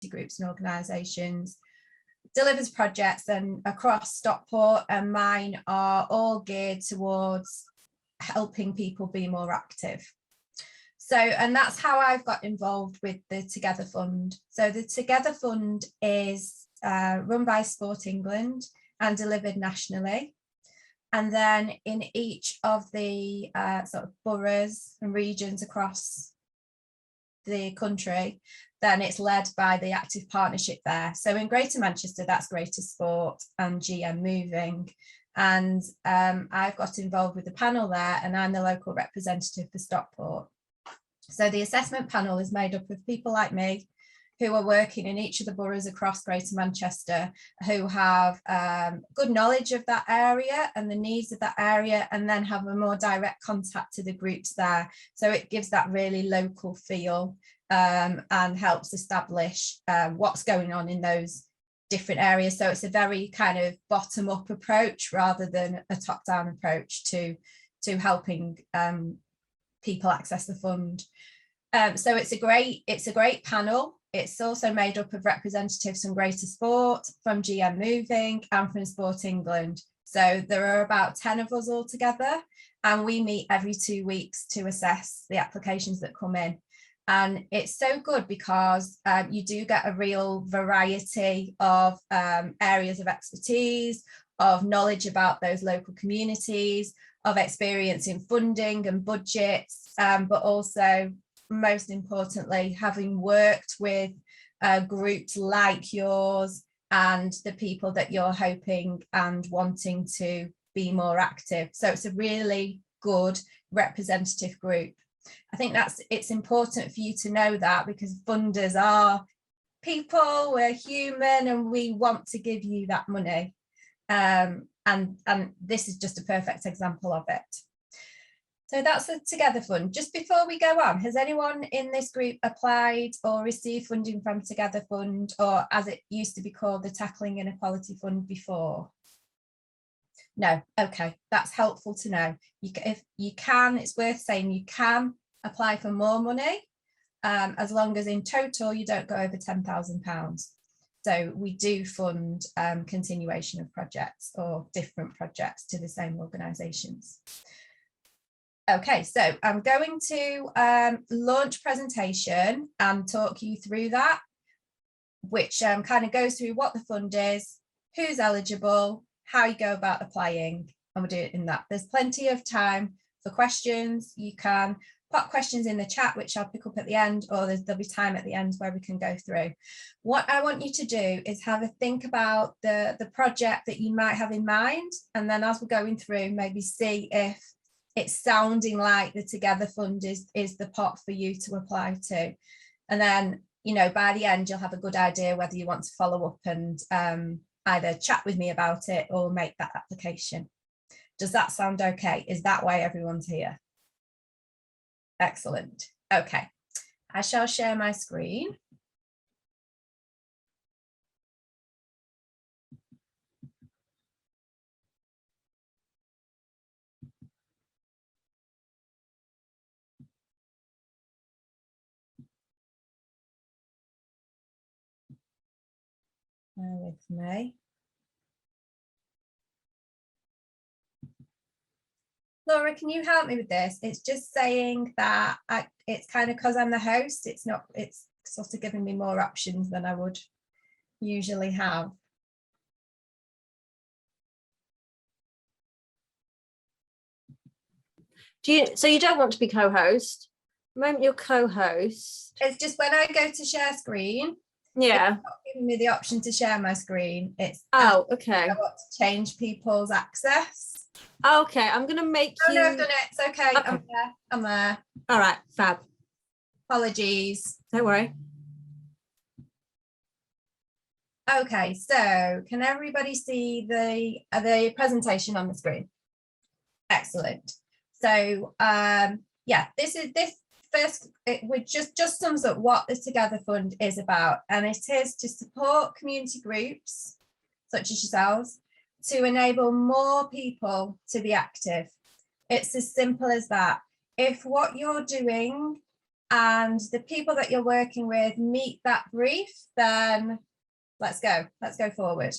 groups and organisations, delivers projects and across Stockport, and mine are all geared towards helping people be more active. So, and that's how I've got involved with the Together Fund. So the Together Fund is run by Sport England and delivered nationally. And then in each of the sort of boroughs and regions across the country, then it's led by the active partnership there. So in Greater Manchester, that's GreaterSport and GM Moving. And I've got involved with the panel there, and I'm the local representative for Stockport. So the assessment panel is made up of people like me who are working in each of the boroughs across Greater Manchester, who have good knowledge of that area and the needs of that area, and then have a more direct contact to the groups there. So it gives that really local feel and helps establish what's going on in those different areas. So it's a very kind of bottom-up approach rather than a top-down approach to helping people access the fund. So it's a great panel. It's also made up of representatives from GreaterSport, from GM Moving, and from Sport England. So there are about 10 of us all together, and we meet every 2 weeks to assess the applications that come in. And it's so good because you do get a real variety of areas of expertise, of knowledge about those local communities, of experience in funding and budgets, but also, most importantly, having worked with groups like yours and the people that you're hoping and wanting to be more active. So it's a really good representative group. I think it's important for you to know that, because funders are people, we're human, and we want to give you that money. And this is just a perfect example of it. So that's the Together Fund. Just before we go on, has anyone in this group applied or received funding from Together Fund, or as it used to be called, the Tackling Inequality Fund before? No, okay, that's helpful to know. If you can, it's worth saying you can apply for more money, as long as in total you don't go over £10,000. So we do fund continuation of projects or different projects to the same organisations. Okay, so I'm going to launch presentation and talk you through that, which kind of goes through what the fund is, who's eligible, how you go about applying, and we'll do it in that. There's plenty of time for questions. You can pop questions in the chat, which I'll pick up at the end, or there'll be time at the end where we can go through. What I want you to do is have a think about the project that you might have in mind, and then as we're going through, maybe see if it's sounding like the Together Fund is the pot for you to apply to. And then, you know, by the end, you'll have a good idea whether you want to follow up and either chat with me about it or make that application. Does that sound okay? Is that why everyone's here? Excellent. Okay, I shall share my screen. Bear with me. Laura, can you help me with this? It's just saying that it's kind of because I'm the host, it's sort of giving me more options than I would usually have. So you don't want to be co-host? The moment you're co-host. It's just when I go to share screen, yeah, it's not giving me the option to share my screen. It's okay. I want to change people's access. Okay, I'm gonna make you. No, I've done it. It's okay. I'm there. All right, fab. Apologies. Don't worry. Okay, so can everybody see the presentation on the screen? Excellent. So yeah, this first, it just sums up what the Together Fund is about, and it is to support community groups such as yourselves to enable more people to be active. It's as simple as that. If what you're doing and the people that you're working with meet that brief, then let's go forward.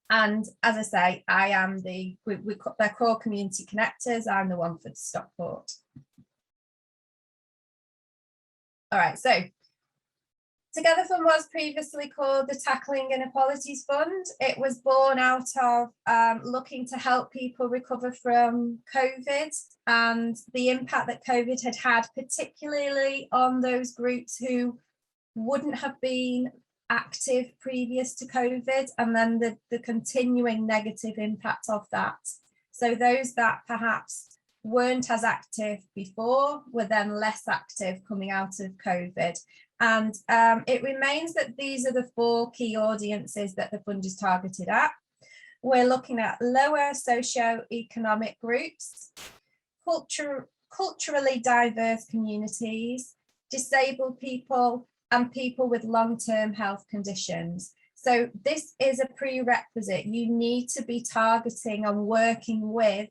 And as I say, I am they're core community connectors. I'm the one for Stockport. All right, so Together Fund was previously called the Tackling Inequalities Fund. It was born out of looking to help people recover from COVID and the impact that COVID had had, particularly on those groups who wouldn't have been active previous to COVID, and then the continuing negative impact of that. So those that perhaps weren't as active before were then less active coming out of COVID. And it remains that these are the 4 key audiences that the fund is targeted at. We're looking at lower socio-economic groups, culturally diverse communities, disabled people, and people with long-term health conditions. So this is a prerequisite. You need to be targeting and working with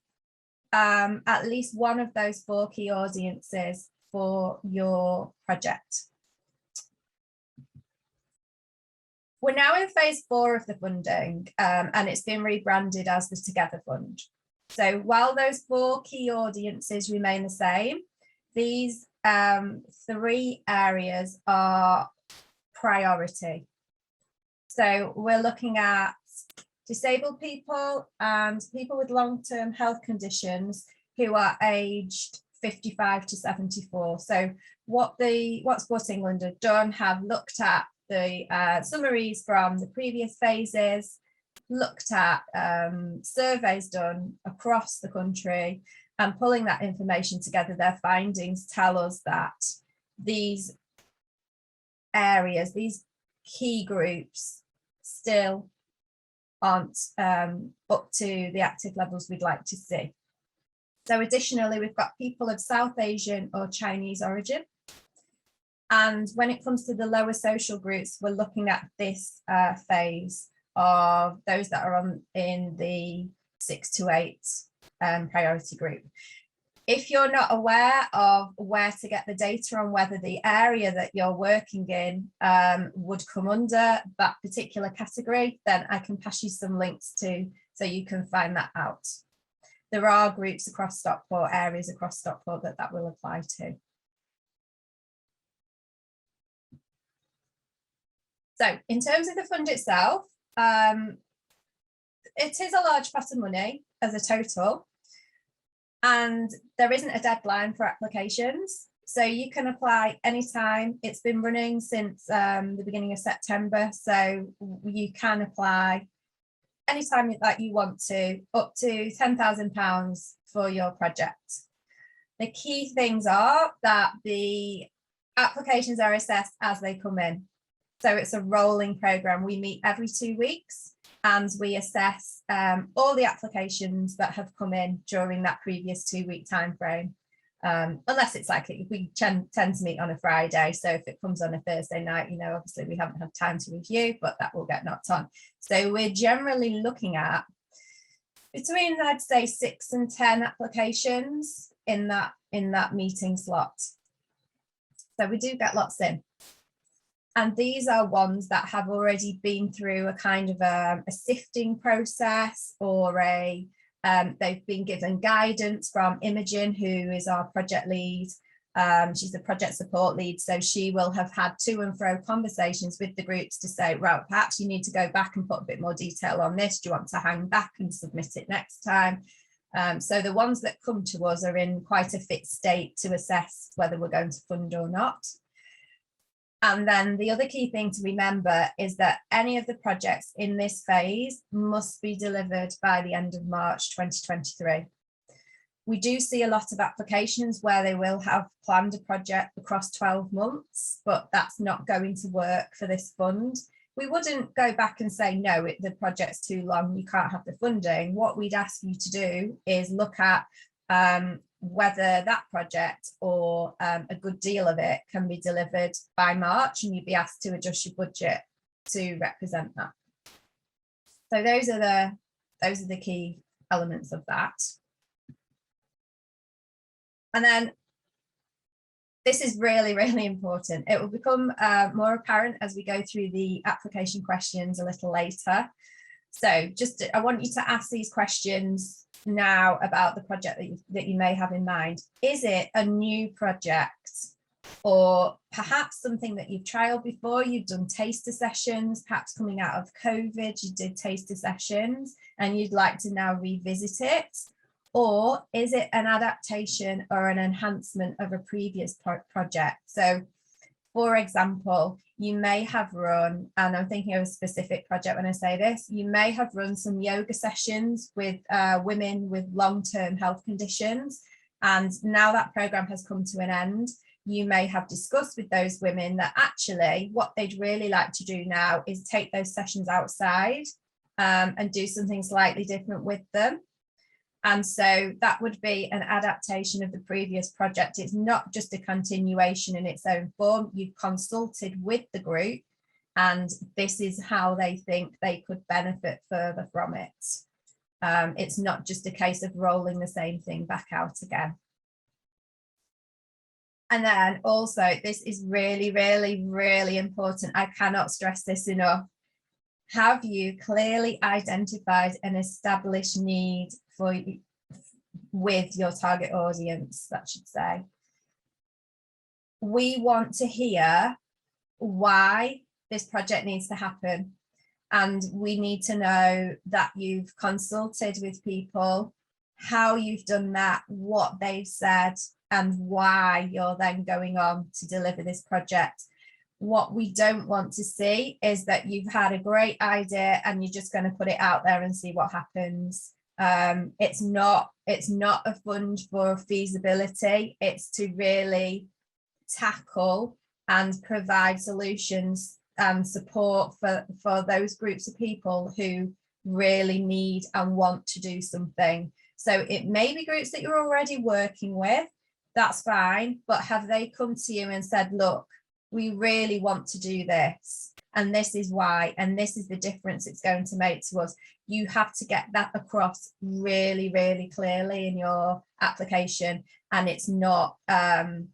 at least one of those 4 key audiences for your project. We're now in phase 4 of the funding, and it's been rebranded as the Together Fund. So while those 4 key audiences remain the same, these 3 areas are priority. So we're looking at disabled people and people with long-term health conditions who are aged 55 to 74. So what Sport England have done, have looked at the summaries from the previous phases, looked at surveys done across the country, and pulling that information together. Their findings tell us that these areas, these key groups, still aren't up to the active levels we'd like to see. So additionally, we've got people of South Asian or Chinese origin. And when it comes to the lower social groups, we're looking at this phase of those that are in the 6 to 8 priority group. If you're not aware of where to get the data on whether the area that you're working in would come under that particular category, then I can pass you some links to, so you can find that out. There are groups across Stockport, areas across Stockport that will apply to. So in terms of the fund itself, it is a large pot of money as a total, and there isn't a deadline for applications. So you can apply anytime. It's been running since the beginning of September, so you can apply anytime that you want to, up to £10,000 for your project. The key things are that the applications are assessed as they come in. So it's a rolling programme. We meet every 2 weeks and we assess all the applications that have come in during that previous 2-week time frame. Unless it's like we tend to meet on a Friday. So if it comes on a Thursday night, you know, obviously we haven't had time to review, but that will get knocked on. So we're generally looking at between, I'd say, 6 and 10 applications in that meeting slot. So we do get lots in. And these are ones that have already been through a kind of a sifting process, or they've been given guidance from Imogen, who is our project lead. She's the project support lead, so she will have had to and fro conversations with the groups to say, right, perhaps you need to go back and put a bit more detail on this. Do you want to hang back and submit it next time? So the ones that come to us are in quite a fit state to assess whether we're going to fund or not. And then the other key thing to remember is that any of the projects in this phase must be delivered by the end of March 2023. We do see a lot of applications where they will have planned a project across 12 months, but that's not going to work for this fund. We wouldn't go back and say, no, the project's too long, you can't have the funding. What we'd ask you to do is look at whether that project or a good deal of it can be delivered by March, and you'd be asked to adjust your budget to represent that. So those are the key elements of that. And then this is really, really important. It will become more apparent as we go through the application questions a little later. So I want you to ask these questions now about the project that you may have in mind. Is it a new project, or perhaps something that you've trialed before? You've done taster sessions, perhaps coming out of COVID, you did taster sessions and you'd like to now revisit it? Or is it an adaptation or an enhancement of a previous project? So, for example, you may have run, and I'm thinking of a specific project when I say this, you may have run some yoga sessions with women with long-term health conditions. And now that program has come to an end, you may have discussed with those women that actually what they'd really like to do now is take those sessions outside and do something slightly different with them. And so that would be an adaptation of the previous project. It's not just a continuation in its own form. You've consulted with the group, and this is how they think they could benefit further from it. It's not just a case of rolling the same thing back out again. And then also, this is really, really, really important. I cannot stress this enough. Have you clearly identified an established need with your target audience, that should say? We want to hear why this project needs to happen. And we need to know that you've consulted with people, how you've done that, what they've said, and why you're then going on to deliver this project. What we don't want to see is that you've had a great idea and you're just going to put it out there and see what happens. It's not a fund for feasibility. It's to really tackle and provide solutions and support for those groups of people who really need and want to do something. So it may be groups that you're already working with, that's fine, but have they come to you and said, look, we really want to do this, and this is why, and this is the difference it's going to make to us? You have to get that across really, really clearly in your application. And it's not going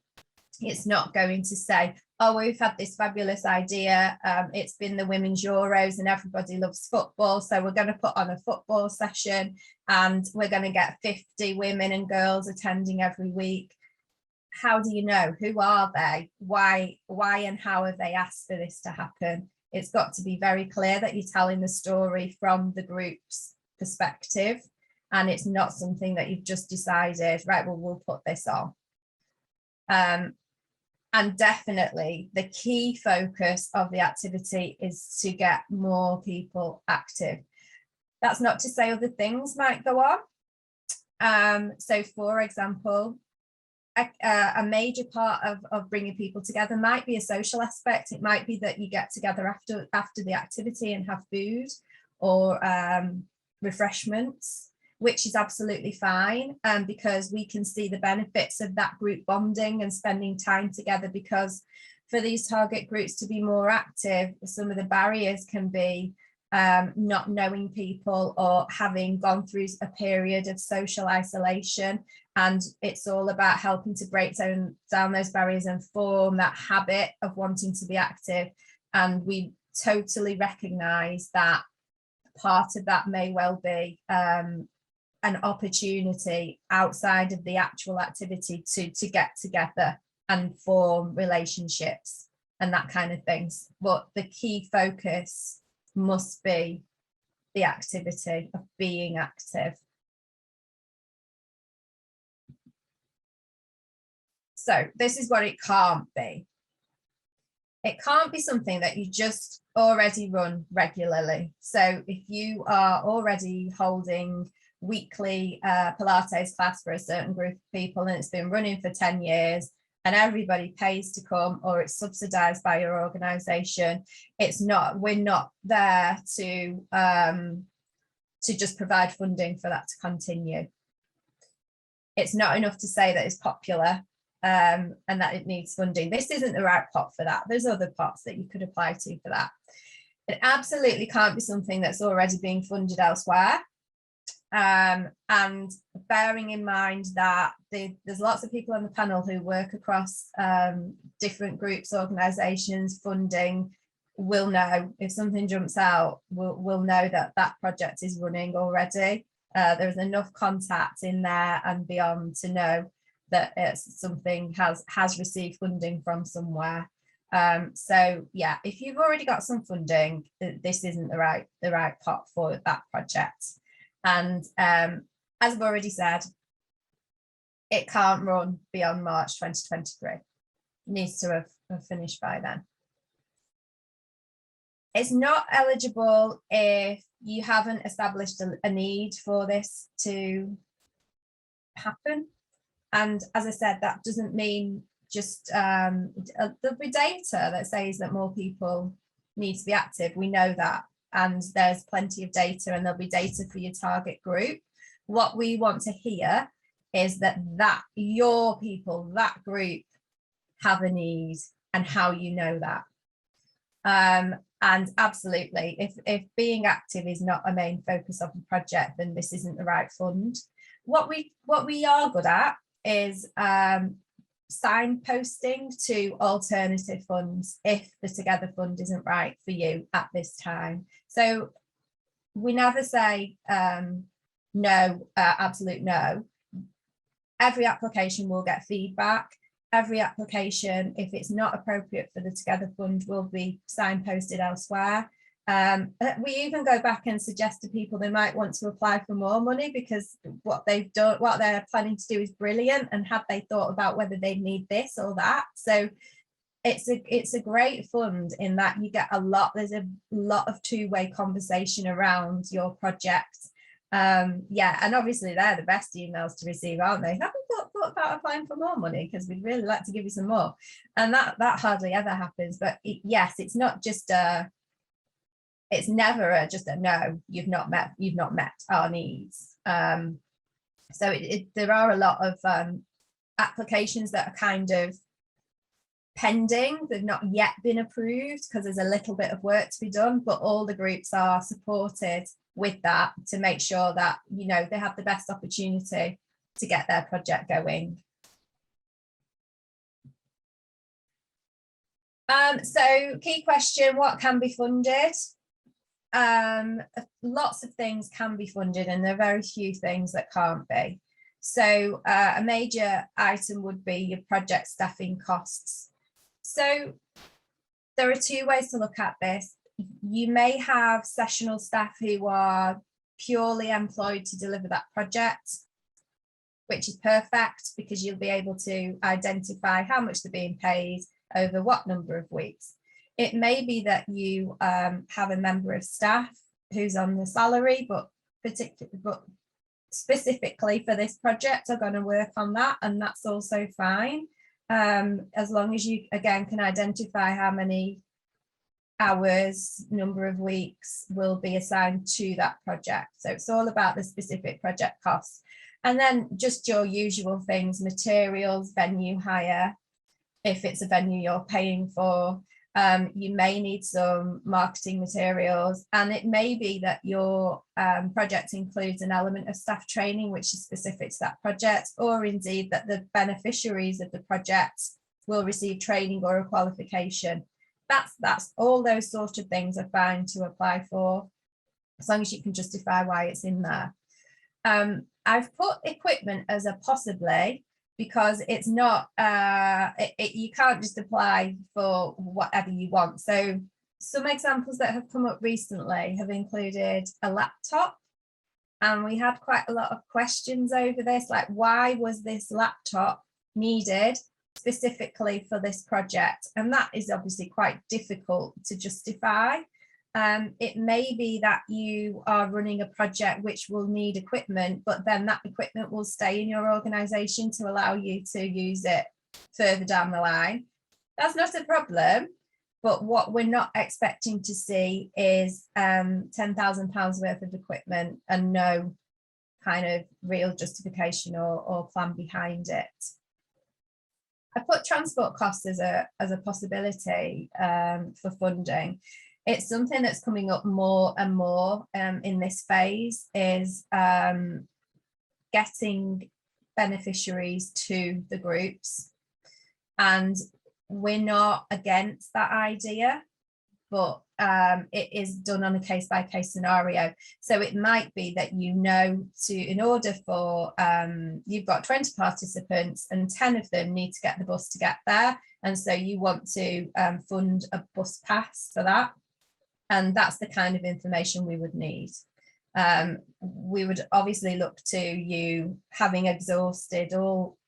to say, oh, we've had this fabulous idea, it's been the women's Euros and everybody loves football, so we're going to put on a football session and we're going to get 50 women and girls attending every week. How do you know? Who are they? Why and how have they asked for this to happen? It's got to be very clear that you're telling the story from the group's perspective, and it's not something that you've just decided, right, well, we'll put this on. And definitely the key focus of the activity is to get more people active. That's not to say other things might go on. So for example, a major part of bringing people together might be a social aspect. It might be that you get together after the activity and have food or refreshments, which is absolutely fine, because we can see the benefits of that group bonding and spending time together. Because for these target groups to be more active, some of the barriers can be not knowing people or having gone through a period of social isolation. And it's all about helping to break down those barriers and form that habit of wanting to be active. And we totally recognise that part of that may well be an opportunity outside of the actual activity to get together and form relationships and that kind of things. But the key focus must be the activity of being active. So this is what it can't be. It can't be something that you just already run regularly. So if you are already holding weekly Pilates class for a certain group of people and it's been running for 10 years and everybody pays to come, or it's subsidized by your organization, we're not there to just provide funding for that to continue. It's not enough to say that it's popular and that it needs funding. This isn't the right pot for that. There's other pots that you could apply to for that. It absolutely can't be something that's already being funded elsewhere. And bearing in mind that there's lots of people on the panel who work across different groups, organisations, funding, will know if something jumps out, we'll know that that project is running already. There's enough contact in there and beyond to know that something has received funding from somewhere. So yeah, if you've already got some funding, this isn't the right pot for that project. And as I've already said, it can't run beyond March 2023. It needs to have finished by then. It's not eligible if you haven't established a need for this to happen. And as I said, that doesn't mean just there'll be data that says that more people need to be active. We know that, and there's plenty of data, and there'll be data for your target group. What we want to hear is that your people, that group, have a need, and how you know that. And absolutely, if being active is not a main focus of the project, then this isn't the right fund. What we are good at is signposting to alternative funds if the Together Fund isn't right for you at this time. So we never say no, absolute no. Every application will get feedback. Every application, if it's not appropriate for the Together Fund, will be signposted elsewhere. We even go back and suggest to people they might want to apply for more money because what they're planning to do is brilliant, and have they thought about whether they need this or that? So it's a great fund in that you get there's a lot of two-way conversation around your project. Yeah, and obviously they're the best emails to receive, aren't they? Have you thought about applying for more money, because we'd really like to give you some more? And that hardly ever happens. But yes, it's not just it's never just a no, you've not met our needs. So there are a lot of applications that are kind of pending. They've not yet been approved because there's a little bit of work to be done, but all the groups are supported with that to make sure that, you know, they have the best opportunity to get their project going. So key question, what can be funded? Lots of things can be funded, and there are very few things that can't be. So a major item would be your project staffing costs. So there are two ways to look at this. You may have sessional staff who are purely employed to deliver that project, which is perfect because you'll be able to identify how much they're being paid over what number of weeks. It may be that you have a member of staff who's on the salary, but specifically for this project are going to work on that, and that's also fine, as long as you again can identify how many hours, number of weeks will be assigned to that project. So it's all about the specific project costs, and then just your usual things: materials, venue hire, if it's a venue you're paying for. You may need some marketing materials, and it may be that your project includes an element of staff training which is specific to that project, or indeed that the beneficiaries of the project will receive training or a qualification. That's all those sort of things are fine to apply for, as long as you can justify why it's in there. I've put equipment as a possibly, because it's not, you can't just apply for whatever you want. So some examples that have come up recently have included a laptop, and we had quite a lot of questions over this, like why was this laptop needed specifically for this project? And that is obviously quite difficult to justify. It may be that you are running a project which will need equipment, but then that equipment will stay in your organisation to allow you to use it further down the line. That's not a problem, but what we're not expecting to see is £10,000 worth of equipment and no kind of real justification or plan behind it. I put transport costs as a possibility for funding. It's something that's coming up more and more in this phase, is getting beneficiaries to the groups. And we're not against that idea, but it is done on a case-by-case scenario. So it might be that, in order for, you've got 20 participants and 10 of them need to get the bus to get there. And so you want to fund a bus pass for that. And that's the kind of information we would need. We would obviously look to you having exhausted all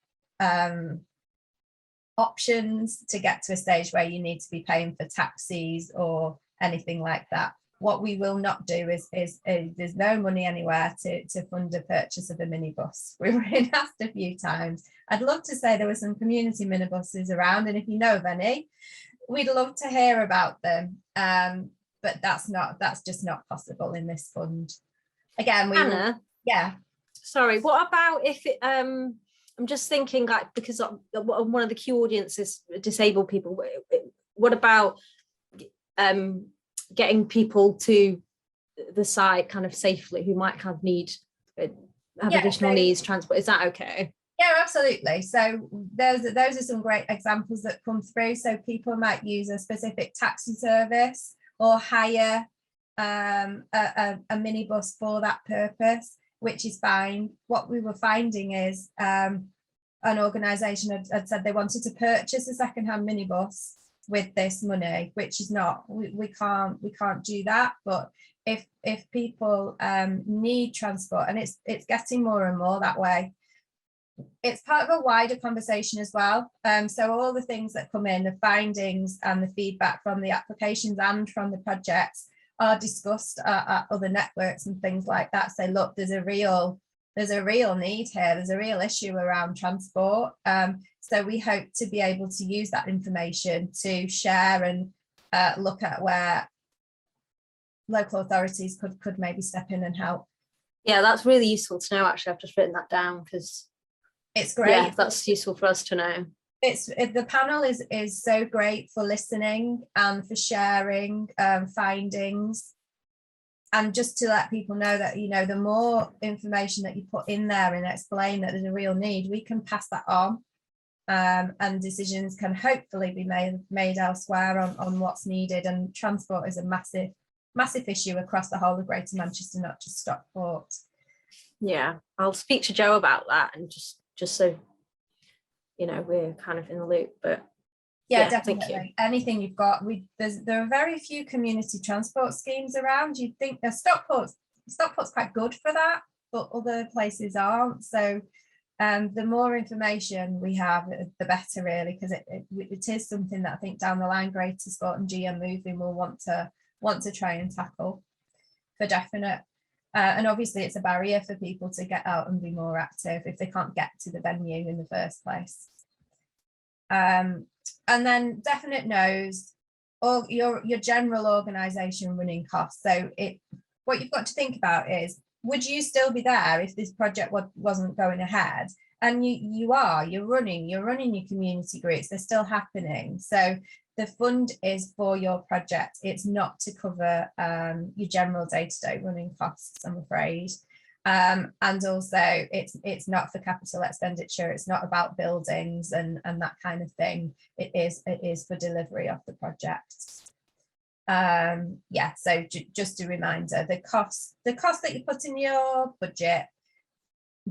options to get to a stage where you need to be paying for taxis or anything like that. What we will not do is there's no money anywhere to fund a purchase of a minibus. We were asked a few times. I'd love to say there were some community minibuses around, and if you know of any, we'd love to hear about them. But that's just not possible in this fund. Again, Anna, yeah. Sorry, what about if it, I'm just thinking, like, because one of the key audiences disabled people, what about getting people to the site kind of safely, who might kind of need additional needs, transport? Is that okay? Yeah, absolutely. So those are some great examples that come through. So people might use a specific taxi service or hire a minibus for that purpose, which is fine. What we were finding is an organisation had said they wanted to purchase a second-hand minibus with this money, which is not, we can't do that. But if people need transport, and it's getting more and more that way, it's part of a wider conversation as well. So all the things that come in, the findings and the feedback from the applications and from the projects, are discussed at other networks and things like that. Say, look, there's a real need here. There's a real issue around transport. So we hope to be able to use that information to share and look at where local authorities could maybe step in and help. Yeah, that's really useful to know. Actually, I've just written that down because it's great. Yeah, that's useful for us to know. The panel is so great for listening and for sharing findings, and just to let people know that, the more information that you put in there and explain that there's a real need, we can pass that on, and decisions can hopefully be made elsewhere on what's needed. And transport is a massive issue across the whole of Greater Manchester, not just Stockport. Yeah, I'll speak to Joe about that, and just so we're kind of in the loop. But yeah, definitely. Anything you've got, there are very few community transport schemes around. You'd think Stockport's quite good for that, but other places aren't. So the more information we have, the better, really, because it is something that I think down the line GreaterSport and GM Moving will want to try and tackle for definite. And obviously it's a barrier for people to get out and be more active if they can't get to the venue in the first place. And then definite knows all your general organisation running costs. So what you've got to think about is, would you still be there if this project wasn't going ahead? And you're running your community groups, they're still happening. So the fund is for your project. It's not to cover your general day-to-day running costs, I'm afraid. And also it's not for capital expenditure. It's not about buildings and that kind of thing. It is for delivery of the project. Yeah, so just a reminder, the cost that you put in your budget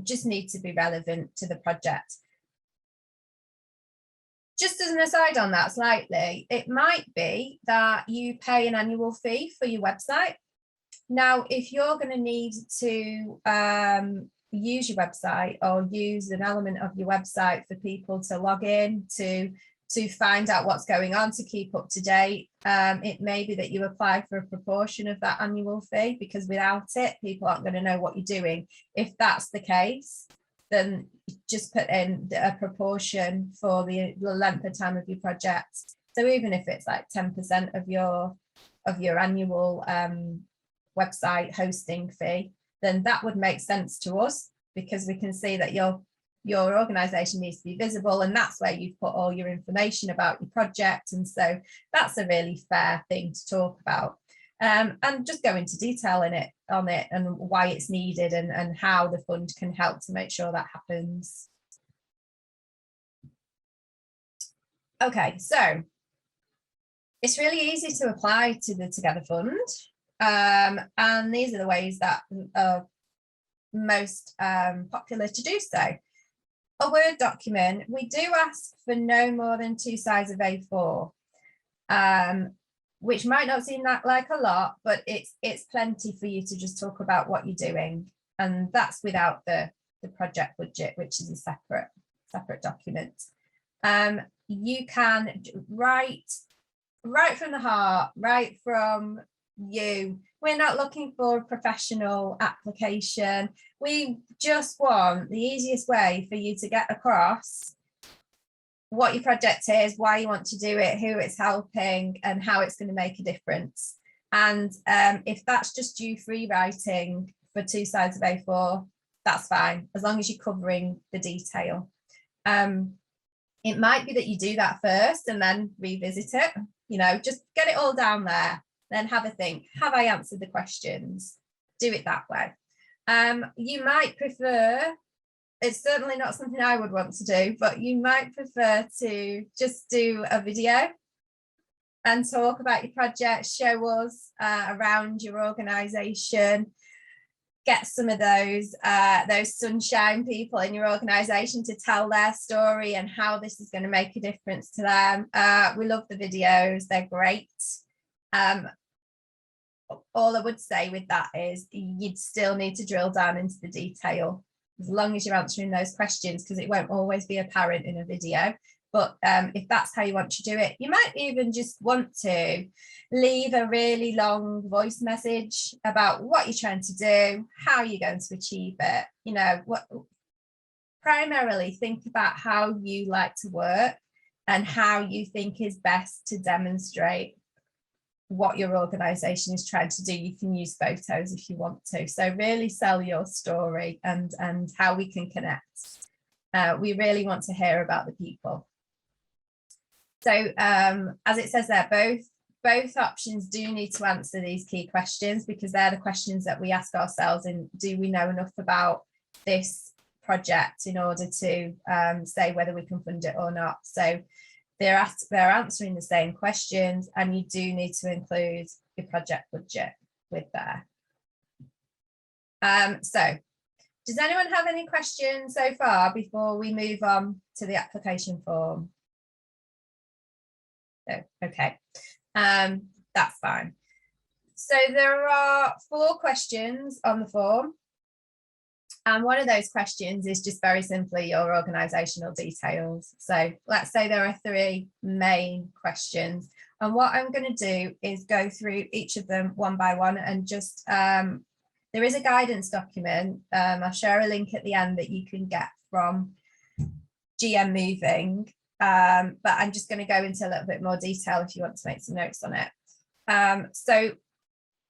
just need to be relevant to the project. Just as an aside on that slightly, it might be that you pay an annual fee for your website. Now, if you're going to need to use your website or use an element of your website for people to log in to find out what's going on, to keep up to date, it may be that you apply for a proportion of that annual fee, because without it, people aren't going to know what you're doing. If that's the case, then just put in a proportion for the length of time of your project. So even if it's like 10% of your annual website hosting fee, then that would make sense to us, because we can see that you're your organisation needs to be visible, and that's where you've put all your information about your project. And so that's a really fair thing to talk about. And just go into detail on it and why it's needed, and how the fund can help to make sure that happens. Okay, so it's really easy to apply to the Together Fund, and these are the ways that are most popular to do so. A Word document, we do ask for no more than 2 sides of A4, which might not seem like a lot, but it's plenty for you to just talk about what you're doing, and that's without the project budget, which is a separate document. You can write from the heart, right from you. We're not looking for a professional application. We just want the easiest way for you to get across what your project is, why you want to do it, who it's helping, and how it's going to make a difference. And if that's just you free writing for 2 sides of A4, that's fine, as long as you're covering the detail. It might be that you do that first and then revisit it, you know, just get it all down there, then have a think. Have I answered the questions? Do it that way. You might prefer, it's certainly not something I would want to do, but you might prefer to just do a video and talk about your project, show us around your organisation, get some of those sunshine people in your organisation to tell their story and how this is going to make a difference to them. We love the videos, they're great. All I would say with that is you'd still need to drill down into the detail, as long as you're answering those questions, because it won't always be apparent in a video. But if that's how you want to do it, you might even just want to leave a really long voice message about what you're trying to do, how you're going to achieve it. You know, primarily think about how you like to work and how you think is best to demonstrate what your organisation is trying to do. You can use photos if you want to. So really sell your story and how we can connect. We really want to hear about the people. So as it says there, both options do need to answer these key questions, because they're the questions that we ask ourselves in, do we know enough about this project in order to say whether we can fund it or not. So they're answering the same questions, and you do need to include your project budget with there. So does anyone have any questions so far before we move on to the application form? No, okay, that's fine. So there are 4 questions on the form, and one of those questions is just very simply your organisational details. So let's say there are 3 main questions, and what I'm going to do is go through each of them one by one, and just there is a guidance document. I'll share a link at the end that you can get from GM Moving. But I'm just going to go into a little bit more detail if you want to make some notes on it. So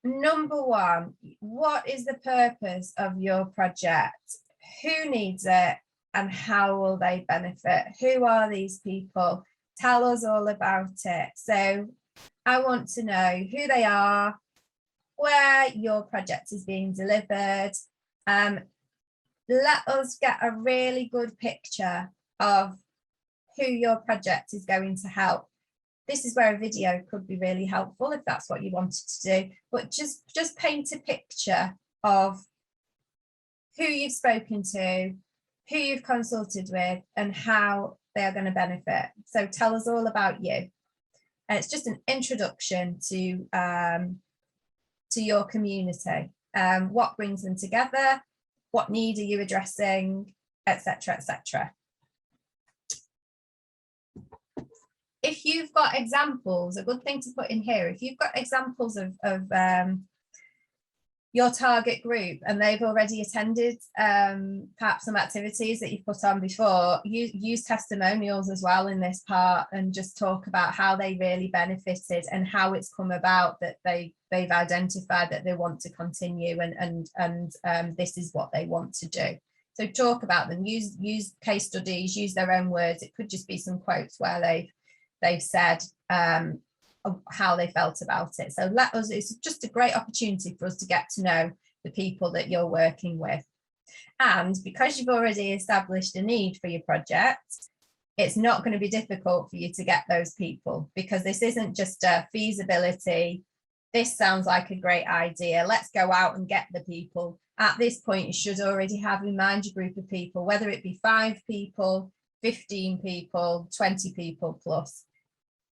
number 1, what is the purpose of your project? Who needs it and how will they benefit? Who are these people? Tell us all about it. So I want to know who they are, where your project is being delivered. Let us get a really good picture of who your project is going to help. This is where a video could be really helpful if that's what you wanted to do, but just paint a picture of who you've spoken to, who you've consulted with, and how they are going to benefit. So tell us all about you. And it's just an introduction to your community. What brings them together, what need are you addressing, etc., etc. If you've got examples, a good thing to put in here, if you've got examples of your target group and they've already attended perhaps some activities that you've put on before, use testimonials as well in this part, and just talk about how they really benefited and how it's come about that they've identified that they want to continue and this is what they want to do. So talk about them, use case studies, use their own words. It could just be some quotes where they've said how they felt about it. So it's just a great opportunity for us to get to know the people that you're working with. And because you've already established a need for your project, it's not going to be difficult for you to get those people, because this isn't just a feasibility. This sounds like a great idea. Let's go out and get the people. At this point, you should already have in mind your group of people, whether it be 5 people, 15 people, 20 people plus.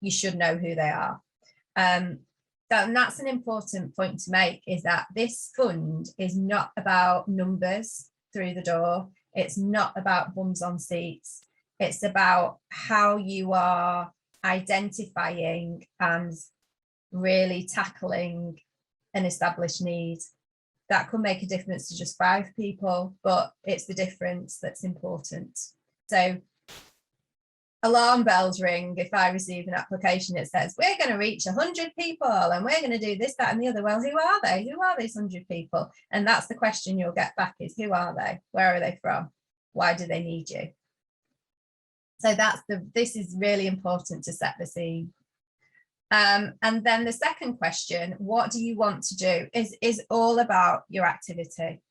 You should know who they are. And that's an important point to make, is that this fund is not about numbers through the door. It's not about bums on seats. It's about how you are identifying and really tackling an established need. That could make a difference to just 5 people, but it's the difference that's important. So alarm bells ring if I receive an application that says we're going to reach 100 people and we're going to do this, that and the other. Well, who are they? Who are these 100 people? And that's the question you'll get back, is who are they? Where are they from? Why do they need you? So this is really important to set the scene. And then the second question, what do you want to do, is all about your activity.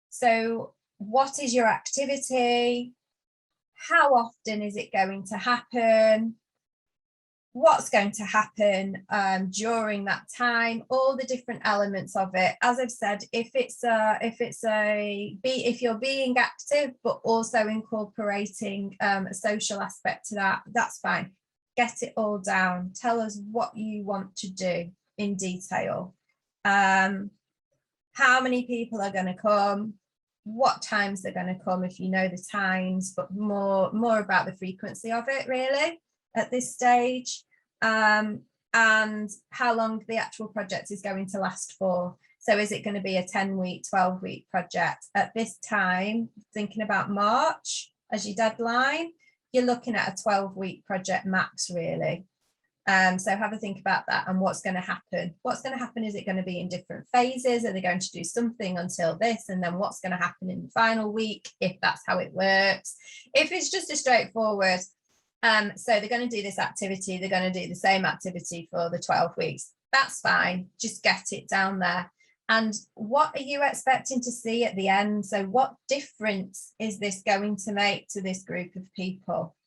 So what is your activity? How often is it going to happen? What's going to happen during that time? All the different elements of it. As I've said, if you're being active but also incorporating a social aspect to that, that's fine. Get it all down. Tell us what you want to do in detail. How many people are going to come? What times they're going to come, if you know the times, but more about the frequency of it really at this stage, and how long the actual project is going to last for. So is it going to be a 10-week, 12-week project? At this time, thinking about March as your deadline, you're looking at a 12-week project max really. So have a think about that and what's going to happen. What's going to happen? Is it going to be in different phases? Are they going to do something until this? And then what's going to happen in the final week, if that's how it works? If it's just a straightforward, so they're going to do this activity, they're going to do the same activity for the 12 weeks, that's fine. Just get it down there. And what are you expecting to see at the end? So what difference is this going to make to this group of people?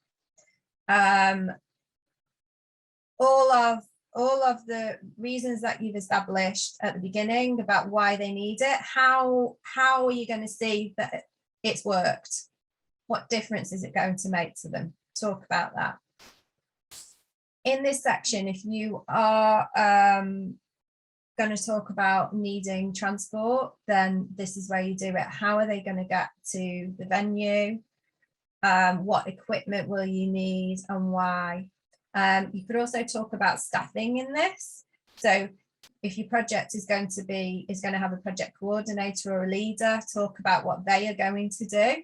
All of the reasons that you've established at the beginning about why they need it, how are you going to see that it's worked? What difference is it going to make to them? Talk about that. In this section, if you are going to talk about needing transport, then this is where you do it. How are they going to get to the venue? What equipment will you need and why? You could also talk about staffing in this. So if your project is going to have a project coordinator or a leader, talk about what they are going to do.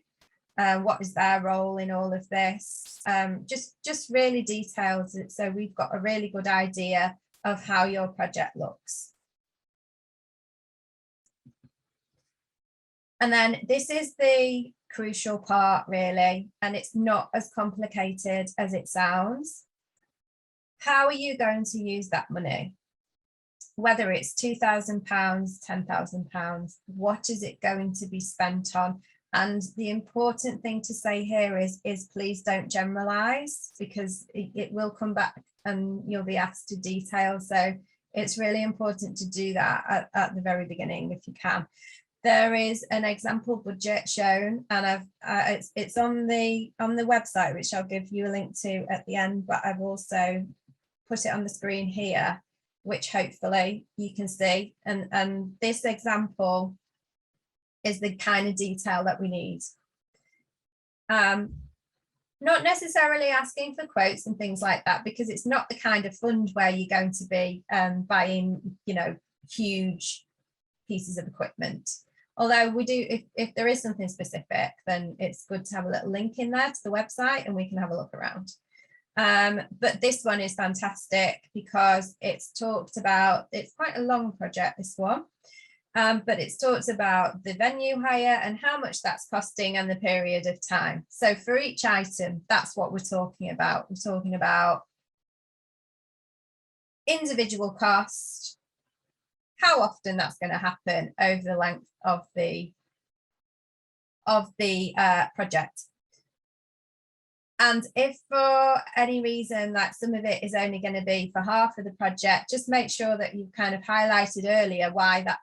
What is their role in all of this? Just really detailed, so we've got a really good idea of how your project looks. And then this is the crucial part really, and it's not as complicated as it sounds. How are you going to use that money? Whether it's £2,000, £10,000, what is it going to be spent on? And the important thing to say here is please don't generalize, because it will come back and you'll be asked to detail. So it's really important to do that at the very beginning if you can. There is an example budget shown, and it's on the website, which I'll give you a link to at the end, but I've also put it on the screen here, which hopefully you can see. And this example is the kind of detail that we need. Not necessarily asking for quotes and things like that, because it's not the kind of fund where you're going to be buying, huge pieces of equipment. Although we do, if there is something specific, then it's good to have a little link in there to the website and we can have a look around. But this one is fantastic because it's talked about, it's quite a long project, this one. but it's talked about the venue hire and how much that's costing and the period of time. So for each item, that's what we're talking about. We're talking about individual cost, how often that's going to happen over the length of the project. And if for any reason, like some of it is only going to be for half of the project, just make sure that you've kind of highlighted earlier why that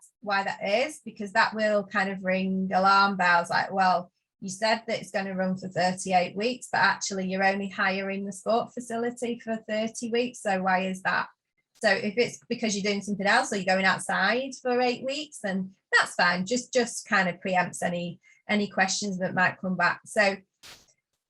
is, because that will kind of ring alarm bells, like, well, you said that it's going to run for 38 weeks, but actually you're only hiring the sport facility for 30 weeks. So why is that? So if it's because you're doing something else or you're going outside for 8 weeks, then that's fine. Just kind of preempts any questions that might come back. So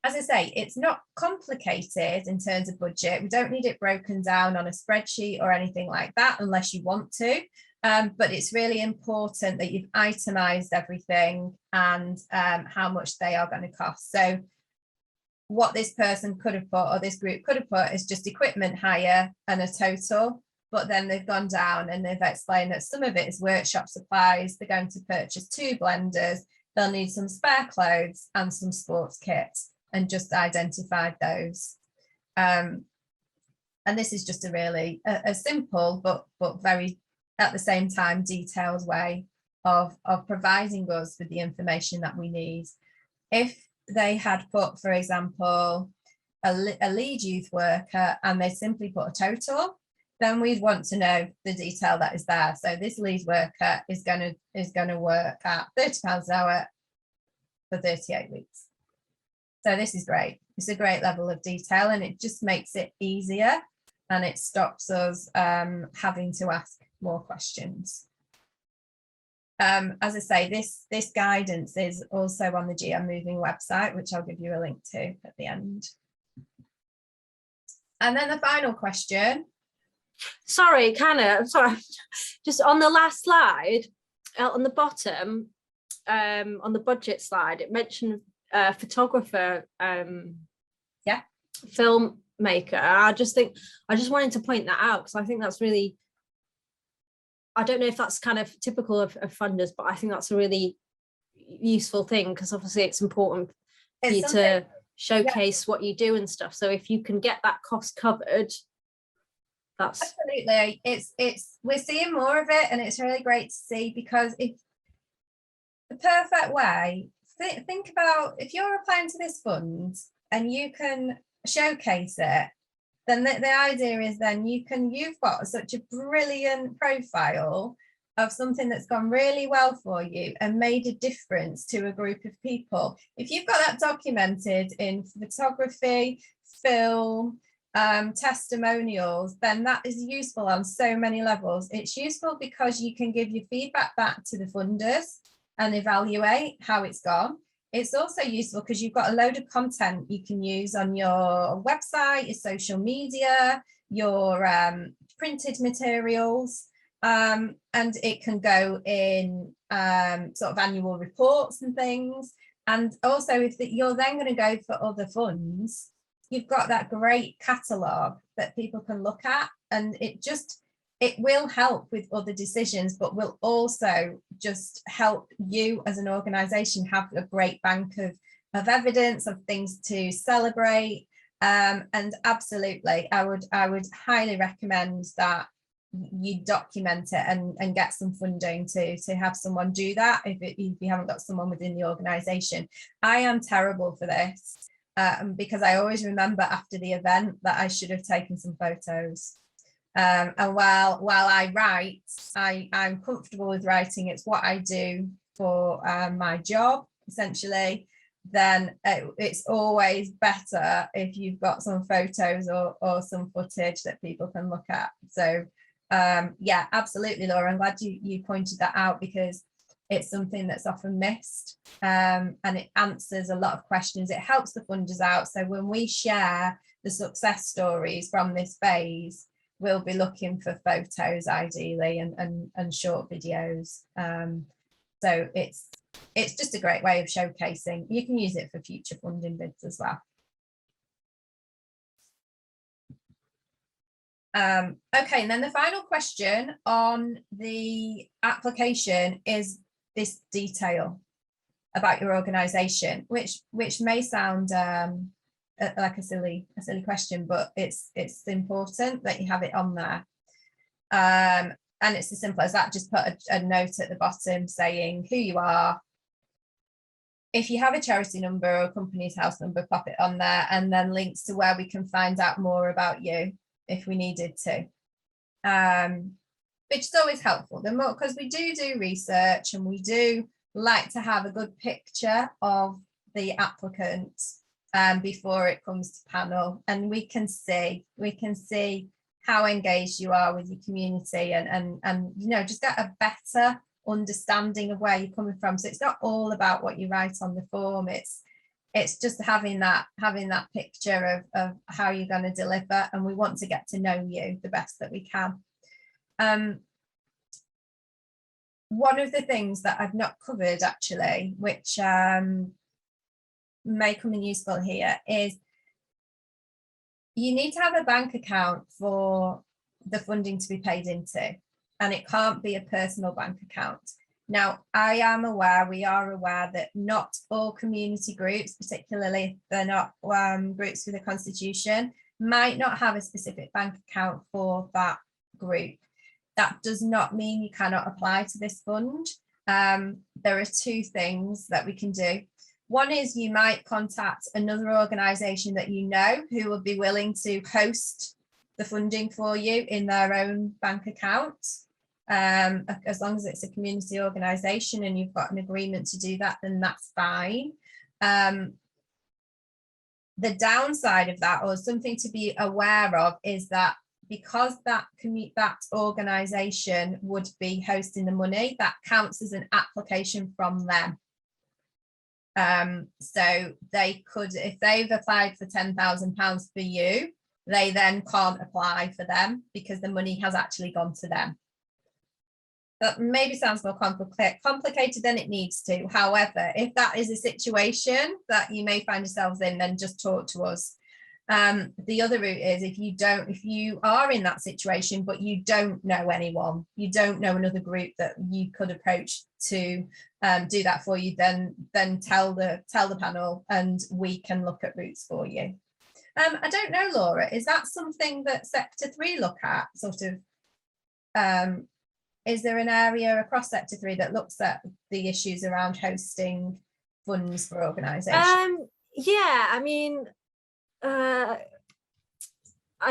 as I say, it's not complicated in terms of budget. We don't need it broken down on a spreadsheet or anything like that unless you want to. But it's really important that you've itemized everything and how much they are going to cost. So what this person could have put, or this group could have put, is just equipment hire and a total. But then they've gone down and they've explained that some of it is workshop supplies. They're going to purchase 2 blenders. They'll need some spare clothes and some sports kits, and just identified those. And this is just a really a simple but very, at the same time, detailed way of providing us with the information that we need. If they had put, for example, a lead youth worker and they simply put a total, then we'd want to know the detail that is there. So this lead worker is going to work at £30 an hour for 38 weeks. So this is great. It's a great level of detail, and it just makes it easier, and it stops us having to ask more questions. As I say, this guidance is also on the GM Moving website, which I'll give you a link to at the end. And then the final question. Sorry, sorry, just on the last slide, on the bottom, on the budget slide, it mentioned photographer, filmmaker. I just wanted to point that out, because I think that's really, I don't know if that's kind of typical of funders, but I think that's a really useful thing, because obviously it's important for you to showcase what you do and stuff. So if you can get that cost covered, that's absolutely, we're seeing more of it, and it's really great to see, because if the perfect way, think about if you're applying to this fund and you can showcase it, then the idea is then you've got such a brilliant profile of something that's gone really well for you and made a difference to a group of people. If you've got that documented in photography, film, testimonials, then that is useful on so many levels. It's useful because you can give your feedback back to the funders and evaluate how it's gone. It's also useful because you've got a load of content you can use on your website, your social media, your printed materials, and it can go in sort of annual reports and things. And also, if you're then going to go for other funds, you've got that great catalogue that people can look at, and it will help with other decisions, but will also just help you as an organisation have a great bank of evidence, of things to celebrate. And absolutely, I would highly recommend that you document it and get some funding to have someone do that if you haven't got someone within the organisation. I am terrible for this because I always remember after the event that I should have taken some photos. And while I write, I'm comfortable with writing. It's what I do for my job, essentially. Then it's always better if you've got some photos or some footage that people can look at. So yeah, absolutely, Laura. I'm glad you pointed that out, because it's something that's often missed, and it answers a lot of questions. It helps the funders out. So when we share the success stories from this phase, we'll be looking for photos ideally and short videos. So it's just a great way of showcasing. You can use it for future funding bids as well. Okay, and then the final question on the application is this detail about your organisation, which may sound like a silly question, but it's important that you have it on there. And it's as simple as that. Just put a note at the bottom saying who you are. If you have a charity number or a company's house number, pop it on there, and then links to where we can find out more about you if we needed to. Which is always helpful, the more, because we do research and we do like to have a good picture of the applicant before it comes to panel, and we can see how engaged you are with your community, and you know, just get a better understanding of where you're coming from. So it's not all about what you write on the form, it's just having that picture of how you're going to deliver, and we want to get to know you the best that we can. One of the things that I've not covered actually, which may come in useful here, is you need to have a bank account for the funding to be paid into, and it can't be a personal bank account. Now, we are aware that not all community groups, particularly if they're not groups with a constitution, might not have a specific bank account for that group. That does not mean you cannot apply to this fund. There are two things that we can do. One is you might contact another organisation that you know who will be willing to host the funding for you in their own bank account. As long as it's a community organisation and you've got an agreement to do that, then that's fine. The downside of that, or something to be aware of, is that because that organisation would be hosting the money, that counts as an application from them. So they could, if they've applied for £10,000 for you, they then can't apply for them because the money has actually gone to them. That maybe sounds more complicated than it needs to. However, if that is a situation that you may find yourselves in, then just talk to us. The other route is if you are in that situation, but you don't know anyone, you don't know another group that you could approach to do that for you, then tell the panel and we can look at routes for you. I don't know, Laura, is that something that Sector 3 look at, sort of? Is there an area across Sector 3 that looks at the issues around hosting funds for organisations? Yeah, I mean, I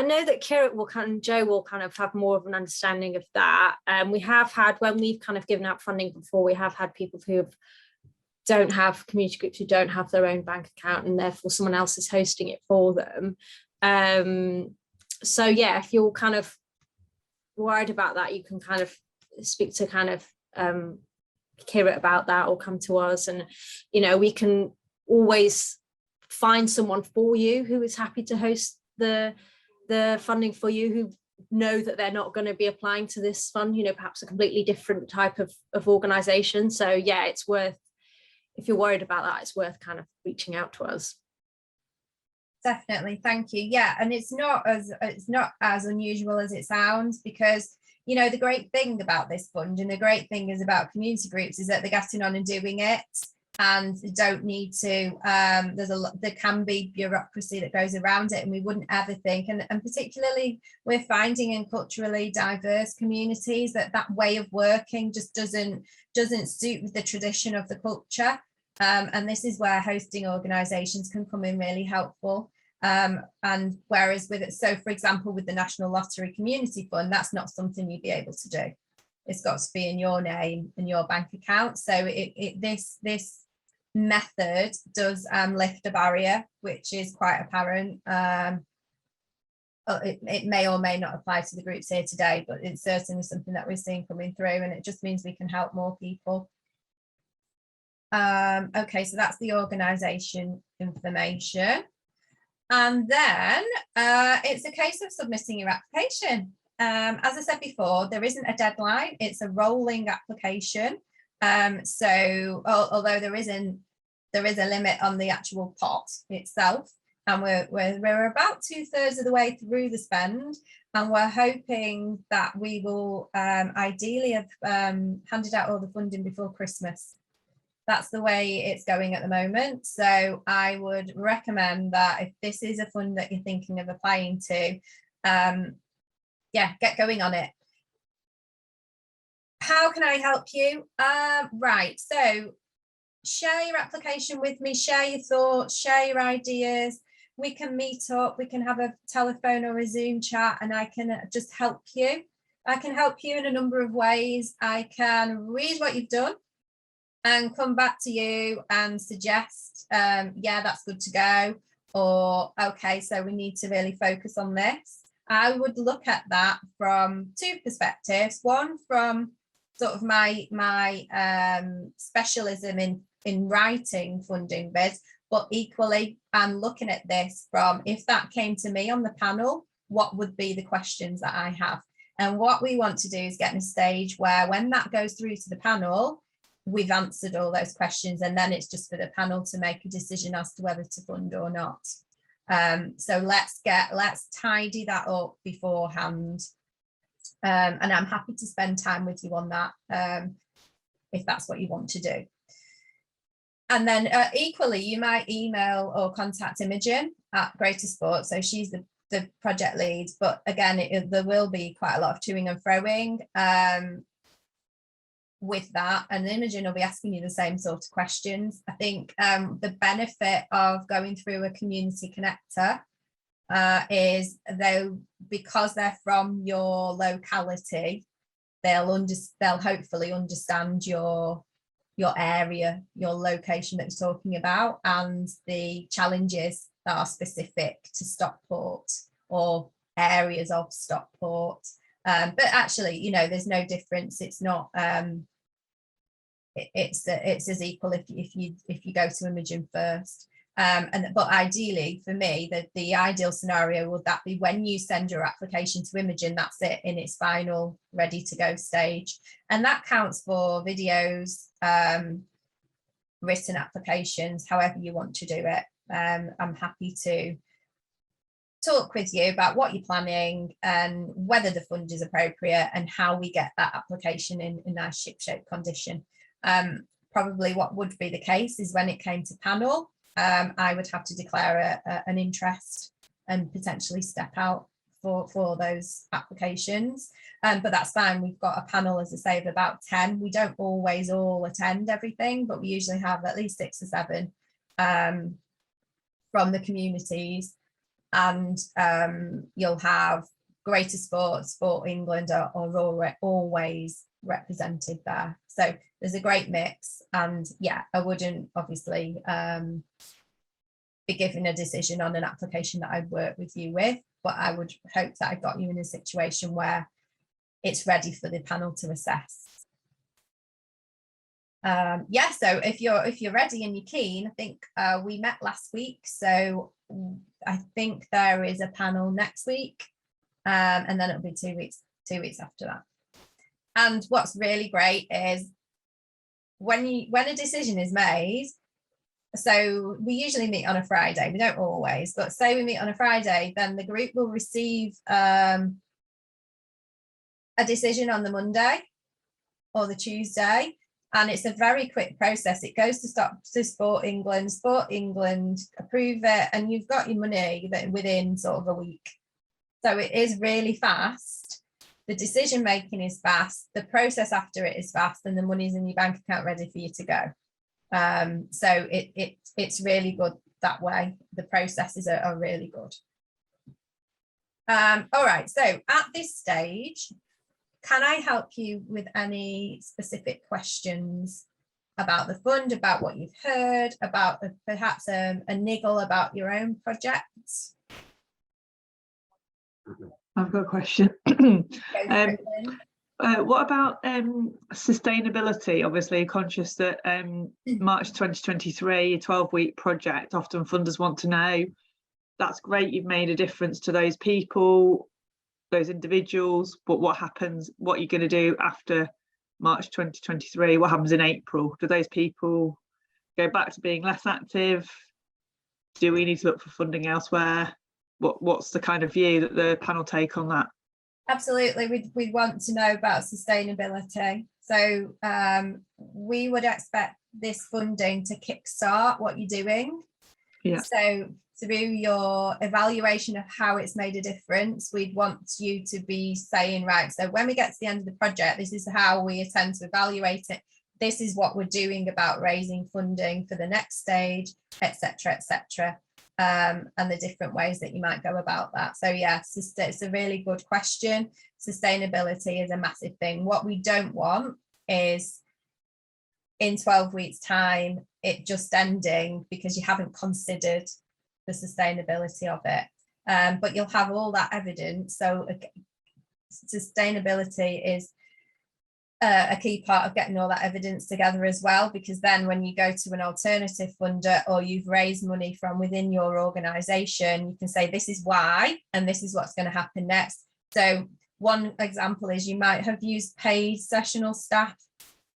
know that Joe will kind of have more of an understanding of that. We have had, when we've kind of given out funding before, we have had people who don't have community groups, who don't have their own bank account, and therefore someone else is hosting it for them. So yeah, if you're kind of worried about that, you can kind of speak to kind of Kira about that, or come to us, and you know, we can always find someone for you who is happy to host the funding for you, who know that they're not going to be applying to this fund, you know, perhaps a completely different type of organization. So yeah, it's worth, if you're worried about that, it's worth kind of reaching out to us. Definitely, thank you. Yeah, and it's not as unusual as it sounds, because you know, the great thing about this fund and the great thing is about community groups is that they're getting on and doing it, and don't need to there can be bureaucracy that goes around it, and we wouldn't ever think, and particularly we're finding in culturally diverse communities that way of working just doesn't suit with the tradition of the culture, and this is where hosting organizations can come in really helpful. And whereas with it, so for example, with the National Lottery Community Fund, that's not something you'd be able to do. It's got to be in your name and your bank account. So this method does lift a barrier, which is quite apparent. It may or may not apply to the groups here today, but it's certainly something that we're seeing coming through, and it just means we can help more people. Okay, so that's the organisation information. And then it's a case of submitting your application. As I said before, there isn't a deadline, it's a rolling application. So although there is a limit on the actual pot itself, and we're about 2/3 of the way through the spend, and we're hoping that we will ideally have handed out all the funding before Christmas. That's the way it's going at the moment. So I would recommend that if this is a fund that you're thinking of applying to, yeah, get going on it. How can I help you? Right, so share your application with me, share your thoughts, share your ideas. We can meet up, we can have a telephone or a Zoom chat, and I can just help you. I can help you in a number of ways. I can read what you've done and come back to you and suggest, yeah, that's good to go, or okay, so we need to really focus on this. I would look at that from two perspectives. One, from sort of my specialism in writing funding bids, but equally I'm looking at this from, if that came to me on the panel, what would be the questions that I have? And what we want to do is get in a stage where when that goes through to the panel, we've answered all those questions, and then it's just for the panel to make a decision as to whether to fund or not. So let's tidy that up beforehand, and I'm happy to spend time with you on that if that's what you want to do. And then equally, you might email or contact Imogen at GreaterSport. So she's the project lead, but again, there will be quite a lot of toing and froing with that, and Imogen will be asking you the same sort of questions. I think the benefit of going through a community connector is, though, because they're from your locality, they'll hopefully understand your area, your location that you're talking about, and the challenges that are specific to Stockport or areas of Stockport. But actually, you know, there's no difference. It's not it's as equal if you go to Imogen first. But ideally for me, the ideal scenario would that be when you send your application to Imogen, that's it in its final ready to go stage. And that counts for videos, written applications, however you want to do it. I'm happy to talk with you about what you're planning and whether the fund is appropriate and how we get that application in nice ship-shape condition. Probably what would be the case is when it came to panel, I would have to declare an interest and potentially step out for those applications. But that's fine. We've got a panel, as I say, of about 10. We don't always all attend everything, but we usually have at least 6 or 7 from the communities. And you'll have GreaterSport, Sport England are always represented there. So there's a great mix. And yeah, I wouldn't obviously be giving a decision on an application that I'd work with you with, but I would hope that I got you in a situation where it's ready for the panel to assess. Yeah, so if you're ready and you're keen, I think we met last week, so I think there is a panel next week, and then it'll be 2 weeks after that. And what's really great is when a decision is made, so we usually meet on a Friday, we don't always, but say we meet on a Friday, then the group will receive a decision on the Monday or the Tuesday. And it's a very quick process. It goes to Sport England approve it, and you've got your money within sort of a week. So it is really fast. The decision making is fast. The process after it is fast, and the money's in your bank account ready for you to go. So it's really good that way. The processes are really good. All right. So at this stage, can I help you with any specific questions about the fund, about what you've heard, about perhaps a niggle about your own projects? I've got a question. What about sustainability? Obviously, conscious that March 2023, a 12-week project, often funders want to know, that's great, you've made a difference to those people, those individuals, but what happens, what are you going to do after March 2023? What happens in April? Do those people go back to being less active? do we need to look for funding elsewhere? What's the kind of view that the panel take on that? Absolutely, we want to know about sustainability. So we would expect this funding to kickstart what you're doing. Yeah. So through your evaluation of how it's made a difference, we'd want you to be saying, right, so when we get to the end of the project, this is how we intend to evaluate it. This is what we're doing about raising funding for the next stage, etc., etc. And the different ways that you might go about that. So yes, it's a really good question. Sustainability is a massive thing. What we don't want is in 12 weeks time it just ending because you haven't considered the sustainability of it, but you'll have all that evidence. So sustainability is a key part of getting all that evidence together as well, because then when you go to an alternative funder or you've raised money from within your organisation, you can say this is why and this is what's going to happen next. So one example is you might have used paid sessional staff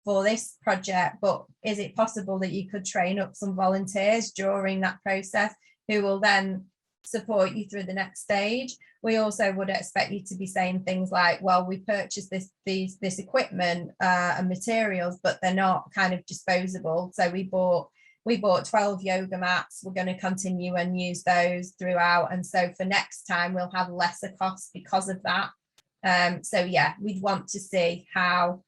for this project, but is it possible that you could train up some volunteers during that process who will then support you through the next stage? We also would expect you to be saying things like, well, we purchased this equipment and materials, but they're not kind of disposable. So we bought 12 yoga mats. We're going to continue and use those throughout. And so for next time, we'll have lesser costs because of that. So yeah, we'd want to see how,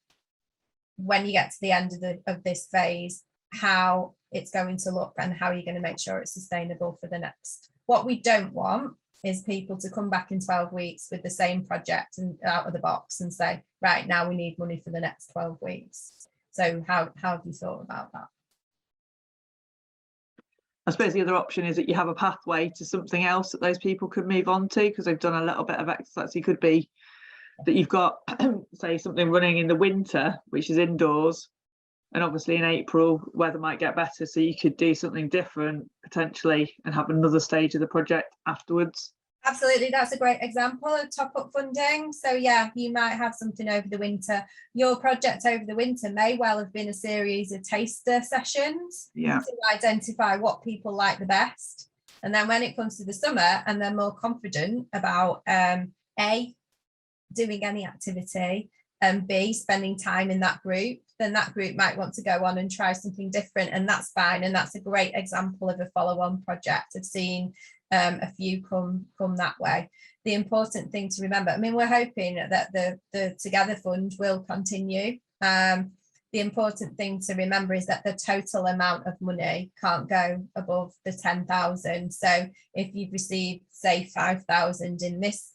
when you get to the end of this phase, how it's going to look and how you're going to make sure it's sustainable for the next. What we don't want is people to come back in 12 weeks with the same project and out of the box and say, right, now we need money for the next 12 weeks. So how have you thought about that? I suppose the other option is that you have a pathway to something else that those people could move on to because they've done a little bit of exercise. It could be that you've got, say, something running in the winter, which is indoors, and obviously in April, weather might get better, so you could do something different potentially and have another stage of the project afterwards. Absolutely, that's a great example of top-up funding. So yeah, you might have something over the winter. Your project over the winter may well have been a series of taster sessions to identify what people like the best. And then when it comes to the summer and they're more confident about A, doing any activity, and B, spending time in that group, then that group might want to go on and try something different, and that's fine. And that's a great example of a follow-on project. I've seen a few come that way. The important thing to remember, I mean, we're hoping that the Together Fund will continue. The important thing to remember is that the total amount of money can't go above the 10,000. So if you've received, say, 5,000 in this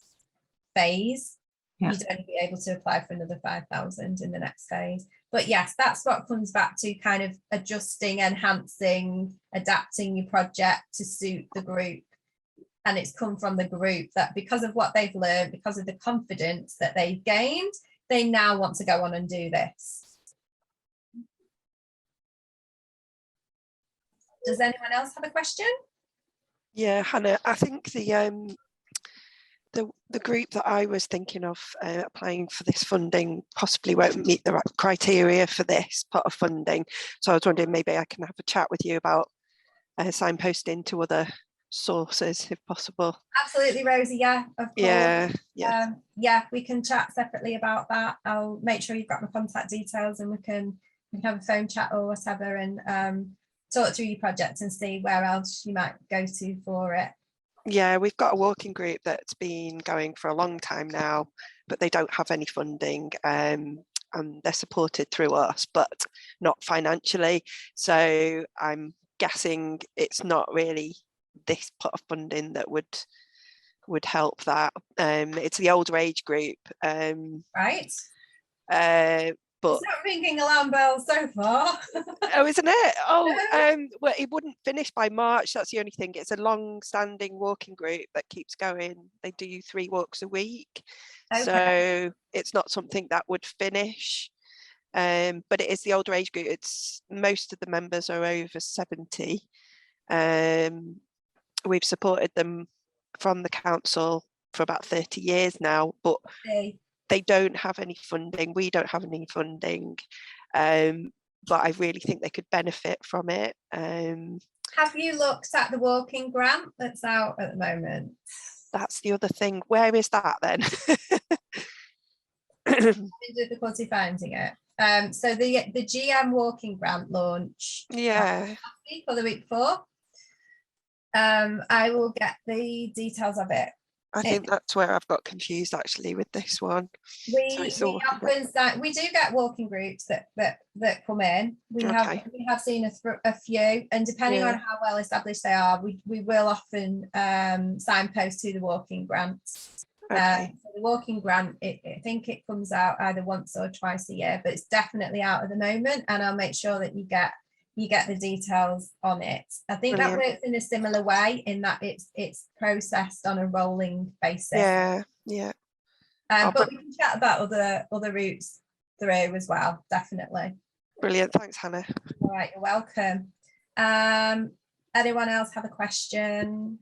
phase, you'd only be able to apply for another 5,000 in the next phase. But yes, that's what comes back to kind of adjusting, enhancing, adapting your project to suit the group. And it's come from the group that because of what they've learned, because of the confidence that they've gained, they now want to go on and do this. Does anyone else have a question? Yeah, Hannah, I think the group that I was thinking of applying for this funding possibly won't meet the right criteria for this pot of funding. So I was wondering maybe I can have a chat with you about signposting to other sources if possible. Absolutely, Rosie. Yeah, of course. Yeah, we can chat separately about that. I'll make sure you've got my contact details and we can have a phone chat or whatever and talk through your project and see where else you might go to for it. Yeah, we've got a working group that's been going for a long time now, but they don't have any funding and they're supported through us, but not financially. So I'm guessing it's not really this pot of funding that would help that. It's the older age group. Right. But it's not ringing alarm bells so far. Oh, isn't it? Oh, well, it wouldn't finish by March. That's the only thing. It's a long-standing walking group that keeps going. They do 3 walks a week, so it's not something that would finish. But it is the older age group. It's most of the members are over 70. We've supported them from the council for about 30 years now, but they don't have any funding. We don't have any funding, but I really think they could benefit from it. Have you looked at the walking grant that's out at the moment? That's the other thing. Where is that then? Having difficulty finding it. So the GM walking grant launch Yeah, last week or the week before. I will get the details of it. I think that's where I've got confused actually with this one. We do get walking groups that come in. We have seen a few, and depending on how well established they are, we will often signpost to the walking grants. Okay. So the walking grant, I think it comes out either once or twice a year, but it's definitely out at the moment, and I'll make sure that you get the details on it. I think Brilliant. that works in a similar way in that it's processed on a rolling basis. Yeah. But we can chat about other routes through as well, definitely. Brilliant. Thanks, Hannah. All right, you're welcome. Anyone else have a question?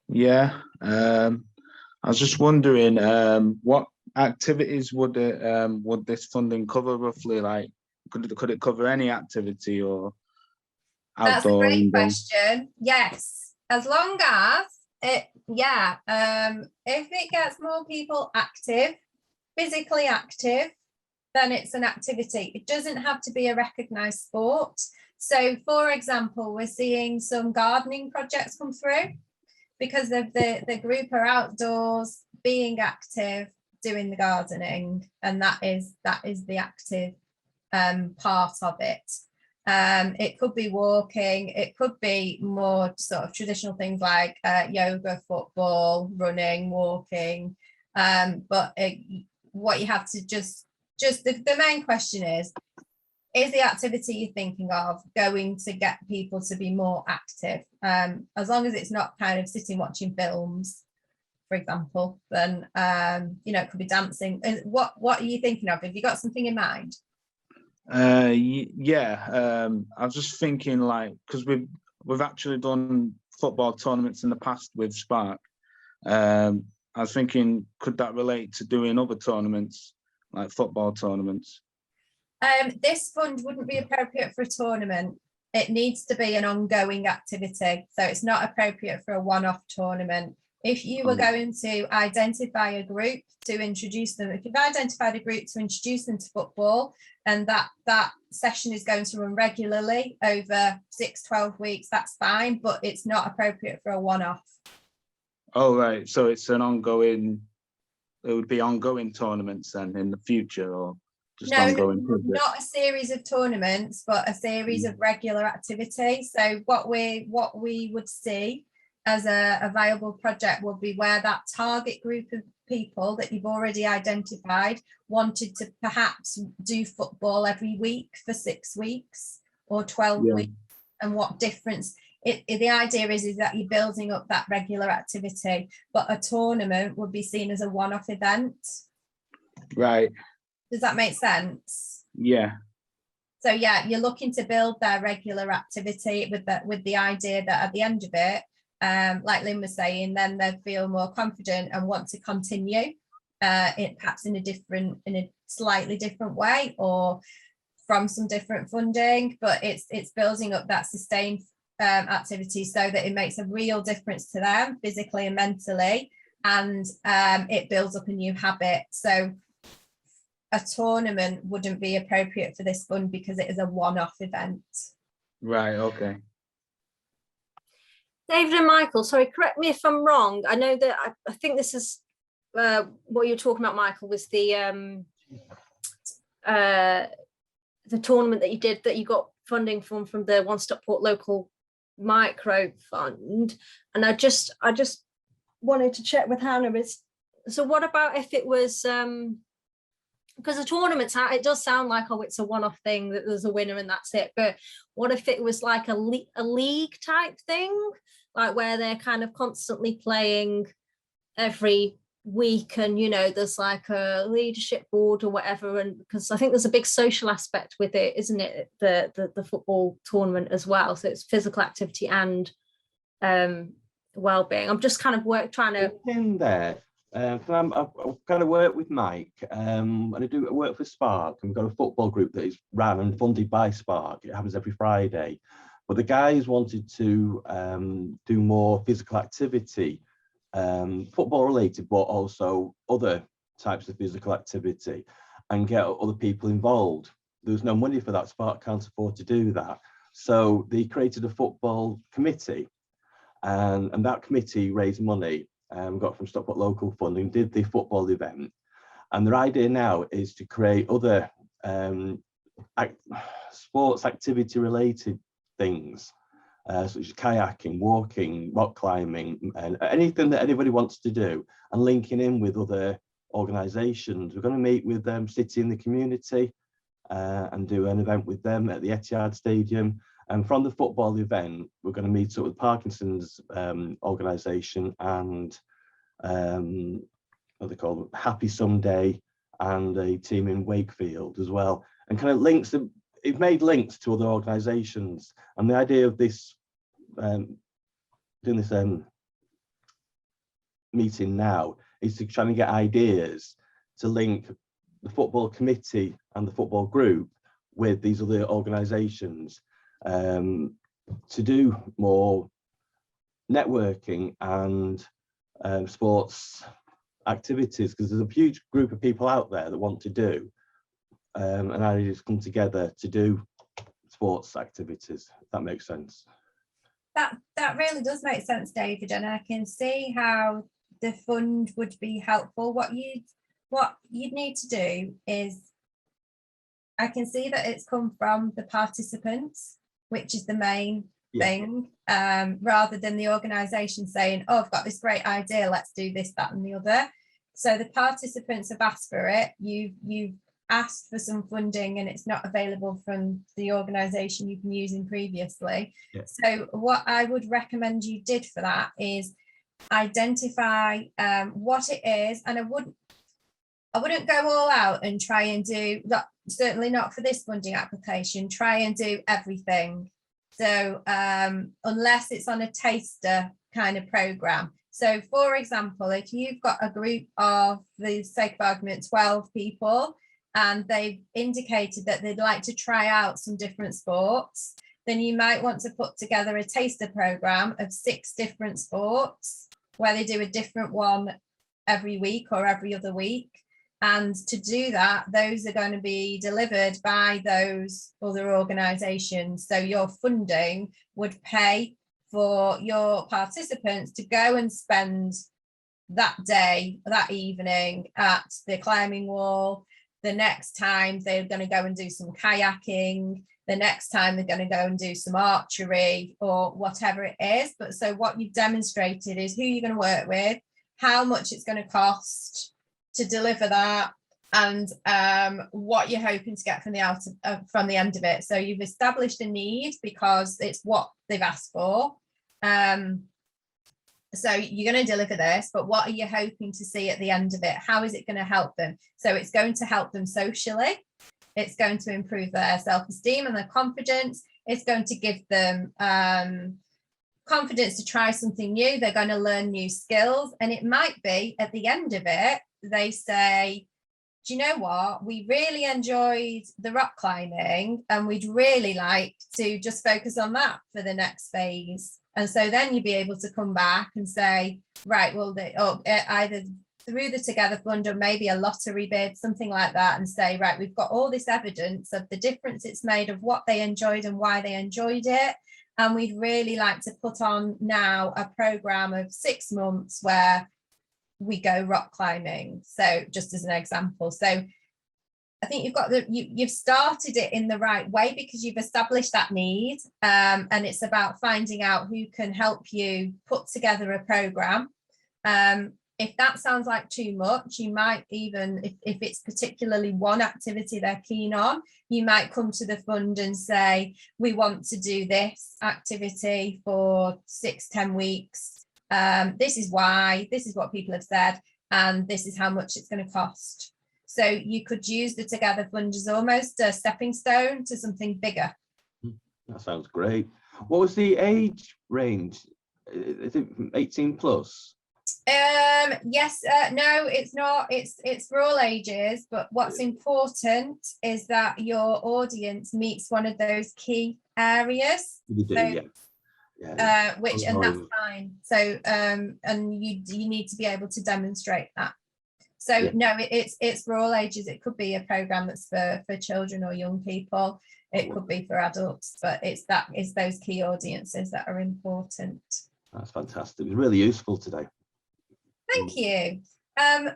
Yeah. I was just wondering, what activities would this funding cover roughly? Like, could it cover any activity or outdoor? That's a great question. Yes, as long as if it gets more people active, physically active, then it's an activity. It doesn't have to be a recognised sport. So, for example, we're seeing some gardening projects come through because of the group are outdoors, being active, doing the gardening, and that is the active part of it. It could be walking, it could be more sort of traditional things like yoga, football, running, walking. But what you have to just the main question is the activity you're thinking of going to get people to be more active? As long as it's not kind of sitting watching films, for example, then it could be dancing. What are you thinking of? Have you got something in mind? Yeah, I was just thinking, like, because we've actually done football tournaments in the past with Spark. I was thinking, could that relate to doing other tournaments, like football tournaments? This fund wouldn't be appropriate for a tournament. It needs to be an ongoing activity, so it's not appropriate for a one-off tournament. If you were going to identify a group to introduce them, if you've identified a group to introduce them to football, and that session is going to run regularly over 6-12 weeks, that's fine, but it's not appropriate for a one-off. Oh, right. So it's it would be ongoing tournaments then in the future, or just ongoing? Not a series of tournaments, but a series of regular activities. So what we would see as a viable project would be where that target group of people that you've already identified wanted to perhaps do football every week for 6 weeks or 12 weeks, and what difference. The idea is that you're building up that regular activity, but a tournament would be seen as a one-off event. Right. Does that make sense? Yeah. So yeah, you're looking to build their regular activity with the idea that at the end of it, like Lynn was saying, then they feel more confident and want to continue perhaps in a slightly different way or from some different funding, but it's building up that sustained activity so that it makes a real difference to them physically and mentally, and it builds up a new habit. So a tournament wouldn't be appropriate for this fund because it is a one-off event. Right, okay. David and Michael, sorry, correct me if I'm wrong. I know that I think this is what you're talking about, Michael, was the tournament that you did that you got funding from the Stockport local micro fund. And I just wanted to check with Hannah, so what about if it was because the tournaments, it does sound like, oh, it's a one-off thing, that there's a winner and that's it, but what if it was like a league type thing, like where they're kind of constantly playing every week, and there's like a leadership board or whatever, and because I think there's a big social aspect with it, isn't it, the football tournament as well, so it's physical activity and well-being. I'm just kind of trying to in there. I've kind of worked with Mike, and I work for Spark, and we've got a football group that is run and funded by Spark. It happens every Friday, but the guys wanted to do more physical activity, football related, but also other types of physical activity, and get other people involved. There was no money for that. Spark can't afford to do that. So they created a football committee, and that committee raised money, got from Stockport local funding, did the football event. And their idea now is to create other sports activity related things, such as kayaking, walking, rock climbing, and anything that anybody wants to do, and linking in with other organisations. We're going to meet with City in the community and do an event with them at the Etihad Stadium. And from the football event, we're going to meet up with Parkinson's organisation and what they call Happy Someday, and a team in Wakefield as well. And kind of links, it made links to other organisations. And the idea of this, doing this meeting now, is to try and get ideas to link the football committee and the football group with these other organisations, to do more networking and sports activities, because there's a huge group of people out there that want to do and ideas come together to do sports activities, if that makes sense. That really does make sense, David, and I can see how the fund would be helpful. What you'd need to do is, I can see that it's come from the participants, which is the main thing, rather than the organisation saying, oh, I've got this great idea, let's do this, that and the other. So the participants have asked for it, you've asked for some funding and it's not available from the organisation you've been using previously. So what I would recommend you did for that is identify what it is, and I wouldn't go all out and try and do that, certainly not for this funding application, try and do everything. So unless it's on a taster kind of program. So for example, if you've got a group of, for the sake of argument, 12 people, and they've indicated that they'd like to try out some different sports, then you might want to put together a taster program of 6 different sports where they do a different one every week or every other week. And to do that, those are going to be delivered by those other organisations. So your funding would pay for your participants to go and spend that day, that evening at the climbing wall. The next time they're going to go and do some kayaking. The next time they're going to go and do some archery or whatever it is. But so what you've demonstrated is who you're going to work with, how much it's going to cost to deliver that, and what you're hoping to get from the end of it. So you've established a need because it's what they've asked for. So you're going to deliver this, but what are you hoping to see at the end of it? How is it going to help them? So it's going to help them socially. It's going to improve their self-esteem and their confidence. It's going to give them confidence to try something new. They're going to learn new skills. And it might be at the end of it, they say, do you know what? We really enjoyed the rock climbing and we'd really like to just focus on that for the next phase. And so then you'd be able to come back and say, right, well, either through the Together Fund or maybe a lottery bid, something like that, and say, right, we've got all this evidence of the difference it's made, of what they enjoyed and why they enjoyed it. And we'd really like to put on now a programme of 6 months where we go rock climbing. So just as an example. So I think you've started it in the right way because you've established that need, and it's about finding out who can help you put together a program. If that sounds like too much, you might even, if it's particularly one activity they're keen on, you might come to the fund and say, we want to do this activity for 6-10 weeks. This is why, this is what people have said, and this is how much it's going to cost. So you could use the Together Fund as almost a stepping stone to something bigger. That sounds great. What was the age range? Is it 18 plus? Yes, no, it's not. It's for all ages. But what's important is that your audience meets one of those key areas. You do, So, yeah. Yeah. And that's fine. So and you need to be able to demonstrate that. So Yeah. no, it's for all ages. It could be a program that's for children or young people. It could be for adults, but it's those key audiences that are important. That's fantastic. It was really useful today. Thank you.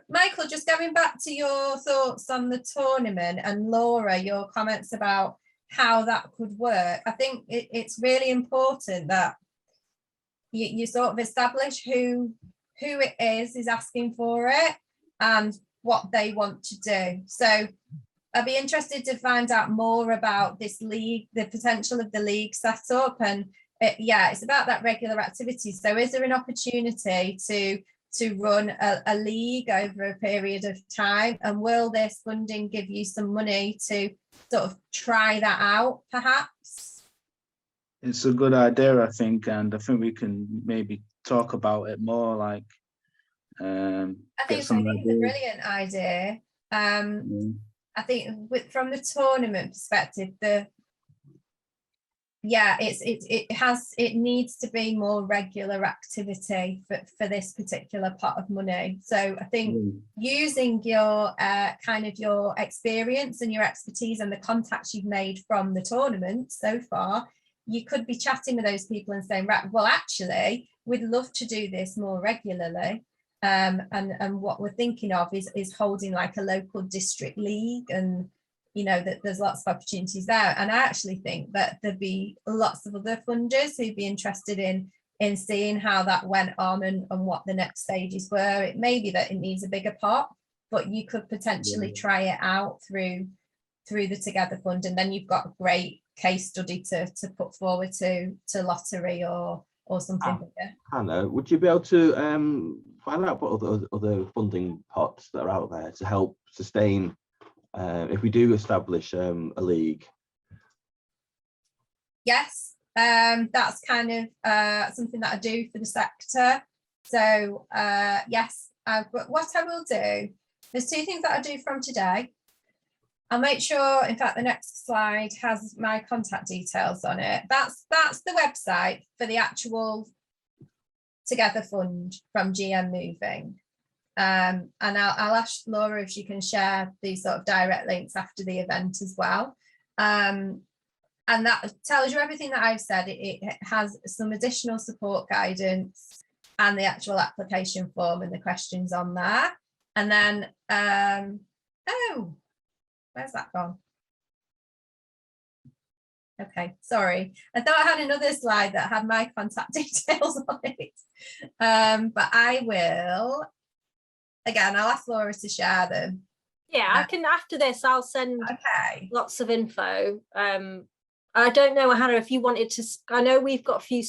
Michael, just going back to your thoughts on the tournament, and Laura, your comments about how that could work. I think it's really important that you sort of establish who it is asking for it and what they want to do. So I'd be interested to find out more about this league, the potential of the league setup, and it's about that regular activity. So is there an opportunity to run a league over a period of time, and will this funding give you some money to sort of try that out perhaps? It's a good idea, I think, and I think we can maybe talk about it more, like I think it's a brilliant idea. I think from the tournament perspective, it needs to be more regular activity for this particular pot of money. So I think using your kind of your experience and your expertise and the contacts you've made from the tournament so far, you could be chatting with those people and saying, right, well, actually, we'd love to do this more regularly. And what we're thinking of is holding like a local district league, and that there's lots of opportunities there. And I actually think that there'd be lots of other funders who'd be interested in seeing how that went on and what the next stages were. It may be that it needs a bigger pot, but you could potentially try it out through the Together Fund, and then you've got a great case study to put forward to lottery or something bigger. Hannah, would you be able to find out what other funding pots that are out there to help sustain if we do establish a league? Yes, that's kind of something that I do for the sector. So yes, but what I will do, there's two things that I do from today. I'll make sure, in fact, the next slide has my contact details on it. That's the website for the actual Together Fund from GM Moving. And I'll ask Laura if she can share these sort of direct links after the event as well. And that tells you everything that I've said. It has some additional support guidance and the actual application form and the questions on there. And then, oh, where's that gone? Okay, sorry. I thought I had another slide that had my contact details on it. But I will, again, I'll ask Laura to share them. Yeah, I can, after this, I'll send lots of info. I don't know, Hannah, if you wanted to, I know we've got a few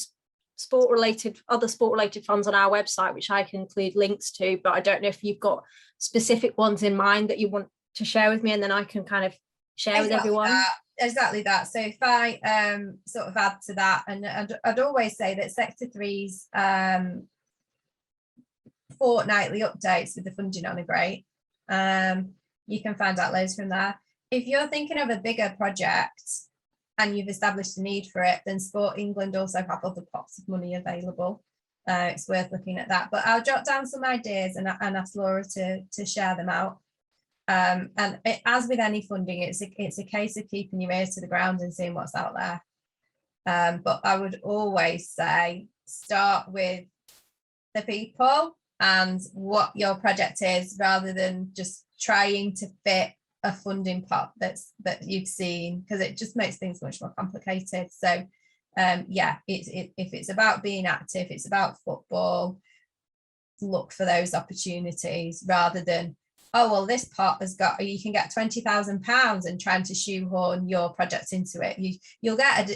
other sport-related funds on our website, which I can include links to, but I don't know if you've got specific ones in mind that you want to share with me, and then I can kind of share with everyone. Exactly that. So if I sort of add to that, and I'd always say that Sector 3's fortnightly updates with the funding on are great. You can find out loads from there. If you're thinking of a bigger project and you've established a need for it, then Sport England also have other pots of money available. It's worth looking at that. But I'll jot down some ideas and ask Laura to share them out. And as with any funding, it's a case of keeping your ear to the ground and seeing what's out there. But I would always say start with the people and what your project is, rather than just trying to fit a funding pot that you've seen, because it just makes things much more complicated. So yeah, if it's about being active, it's about football, look for those opportunities rather than, oh, well, this pot has got, you can get £20,000 and trying to shoehorn your project into it. You'll get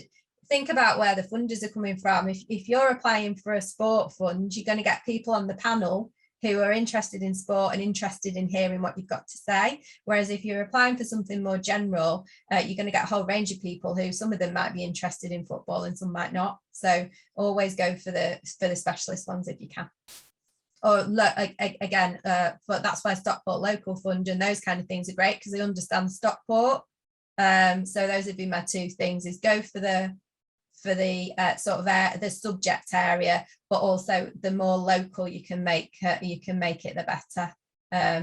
think about where the funders are coming from. If you're applying for a sport fund, you're going to get people on the panel who are interested in sport and interested in hearing what you've got to say. Whereas if you're applying for something more general, you're going to get a whole range of people who, some of them might be interested in football and some might not. So always go for the specialist ones if you can. Or look, again, but that's why Stockport Local Fund and those kind of things are great, because they understand Stockport. So those would be my two things: is go for the for the sort of the subject area, but also the more local you can make it, the better,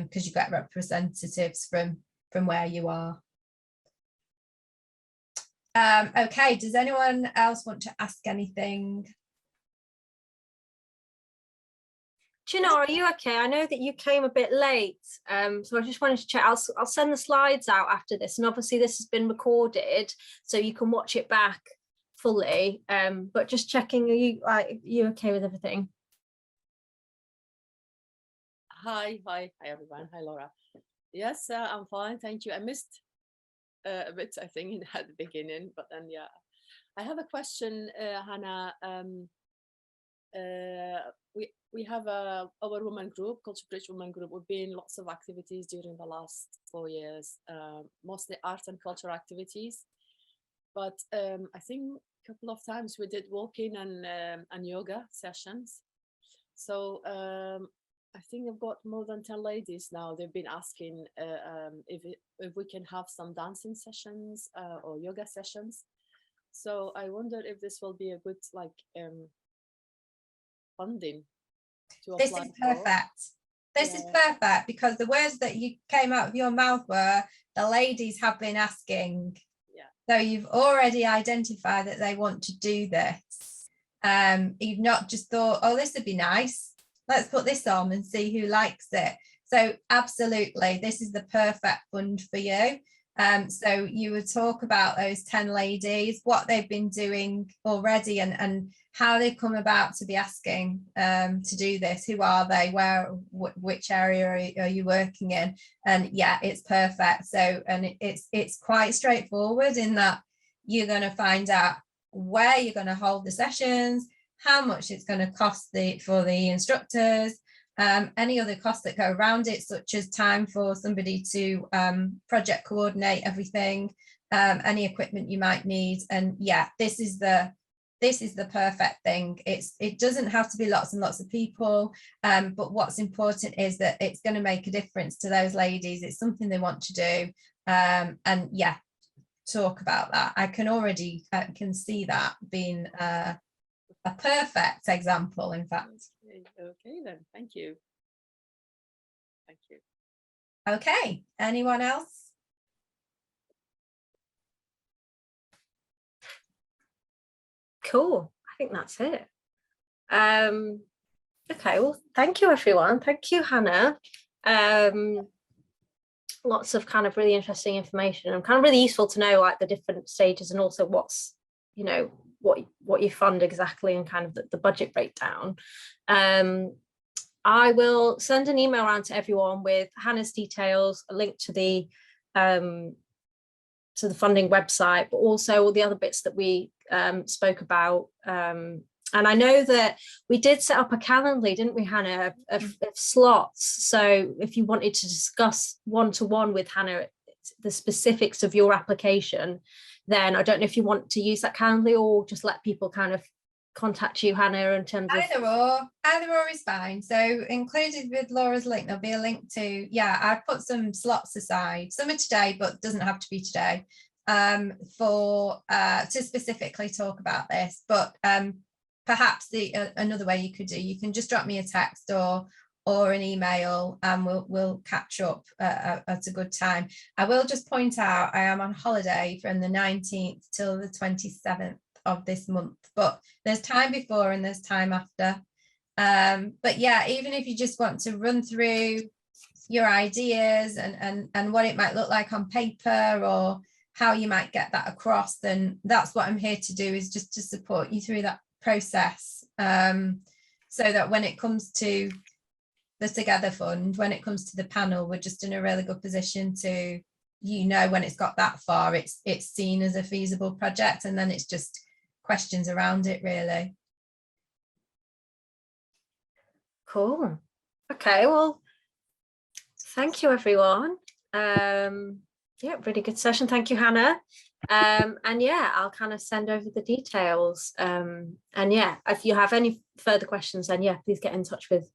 because you get representatives from where you are. Okay, does anyone else want to ask anything? Gina, are you okay? I know that you came a bit late, so I just wanted to check. I'll send the slides out after this, and obviously this has been recorded, so you can watch it back fully. But just checking, are you okay with everything? Hi everyone. Hi Laura. Yes, I'm fine, thank you. I missed a bit, I think, at the beginning, but then yeah, I have a question, Hannah. We have our women group, Culture Bridge Women Group. We've been in lots of activities during the last 4 years, mostly art and culture activities. But I think a couple of times we did walking and yoga sessions. So I think I've got more than 10 ladies now. They've been asking if we can have some dancing sessions or yoga sessions. So I wonder if this will be a good funding. This is perfect. This is perfect, because the words that you came out of your mouth were the ladies have been asking. Yeah. So you've already identified that they want to do this. You've not just thought, oh, this would be nice, let's put this on and see who likes it. So absolutely, this is the perfect fund for you. So you would talk about those 10 ladies, what they've been doing already, and how they've come about to be asking to do this. Who are they? Which area are you working in? And yeah, it's perfect. So, and it's quite straightforward in that you're going to find out where you're going to hold the sessions, how much it's going to cost for the instructors, any other costs that go around it, such as time for somebody to project coordinate everything, any equipment you might need. And yeah, this is the perfect thing. It doesn't have to be lots and lots of people, but what's important is that it's going to make a difference to those ladies. It's something they want to do, and yeah, talk about that. I can see that being a perfect example, in fact. Okay then, thank you. Thank you. Okay, anyone else? Cool, I think that's it. Okay, well, thank you everyone. Thank you, Hannah. Lots of kind of really interesting information, and kind of really useful to know like the different stages, and also what's, you know, what you fund exactly, and kind of the budget breakdown. I will send an email around to everyone with Hannah's details, a link to the funding website, but also all the other bits that we spoke about. And I know that we did set up a Calendly, didn't we, Hannah, of slots. So if you wanted to discuss one-to-one with Hannah the specifics of your application, then I don't know if you want to use that Calendly or just let people kind of contact you, Hannah, in terms of either or is fine. So included with Laura's link, there'll be a link to, yeah, I've put some slots aside. Some are today, but doesn't have to be today, for to specifically talk about this. But perhaps another way you could do, you can just drop me a text or an email, and we'll catch up at a good time. I will just point out I am on holiday from the 19th till the 27th of this month, but there's time before and there's time after. But yeah, even if you just want to run through your ideas and what it might look like on paper, or how you might get that across, then that's what I'm here to do, is just to support you through that process, so that when it comes to the Together Fund, when it comes to the panel, we're just in a really good position to, you know, when it's got that far, it's seen as a feasible project, and then it's just questions around it, really. Cool. Okay, well, thank you everyone. Yeah, really good session. Thank you, Hannah. And yeah, I'll kind of send over the details. And yeah, if you have any further questions, then yeah, please get in touch with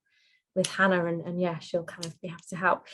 Hannah, and yeah, she'll kind of be happy to help.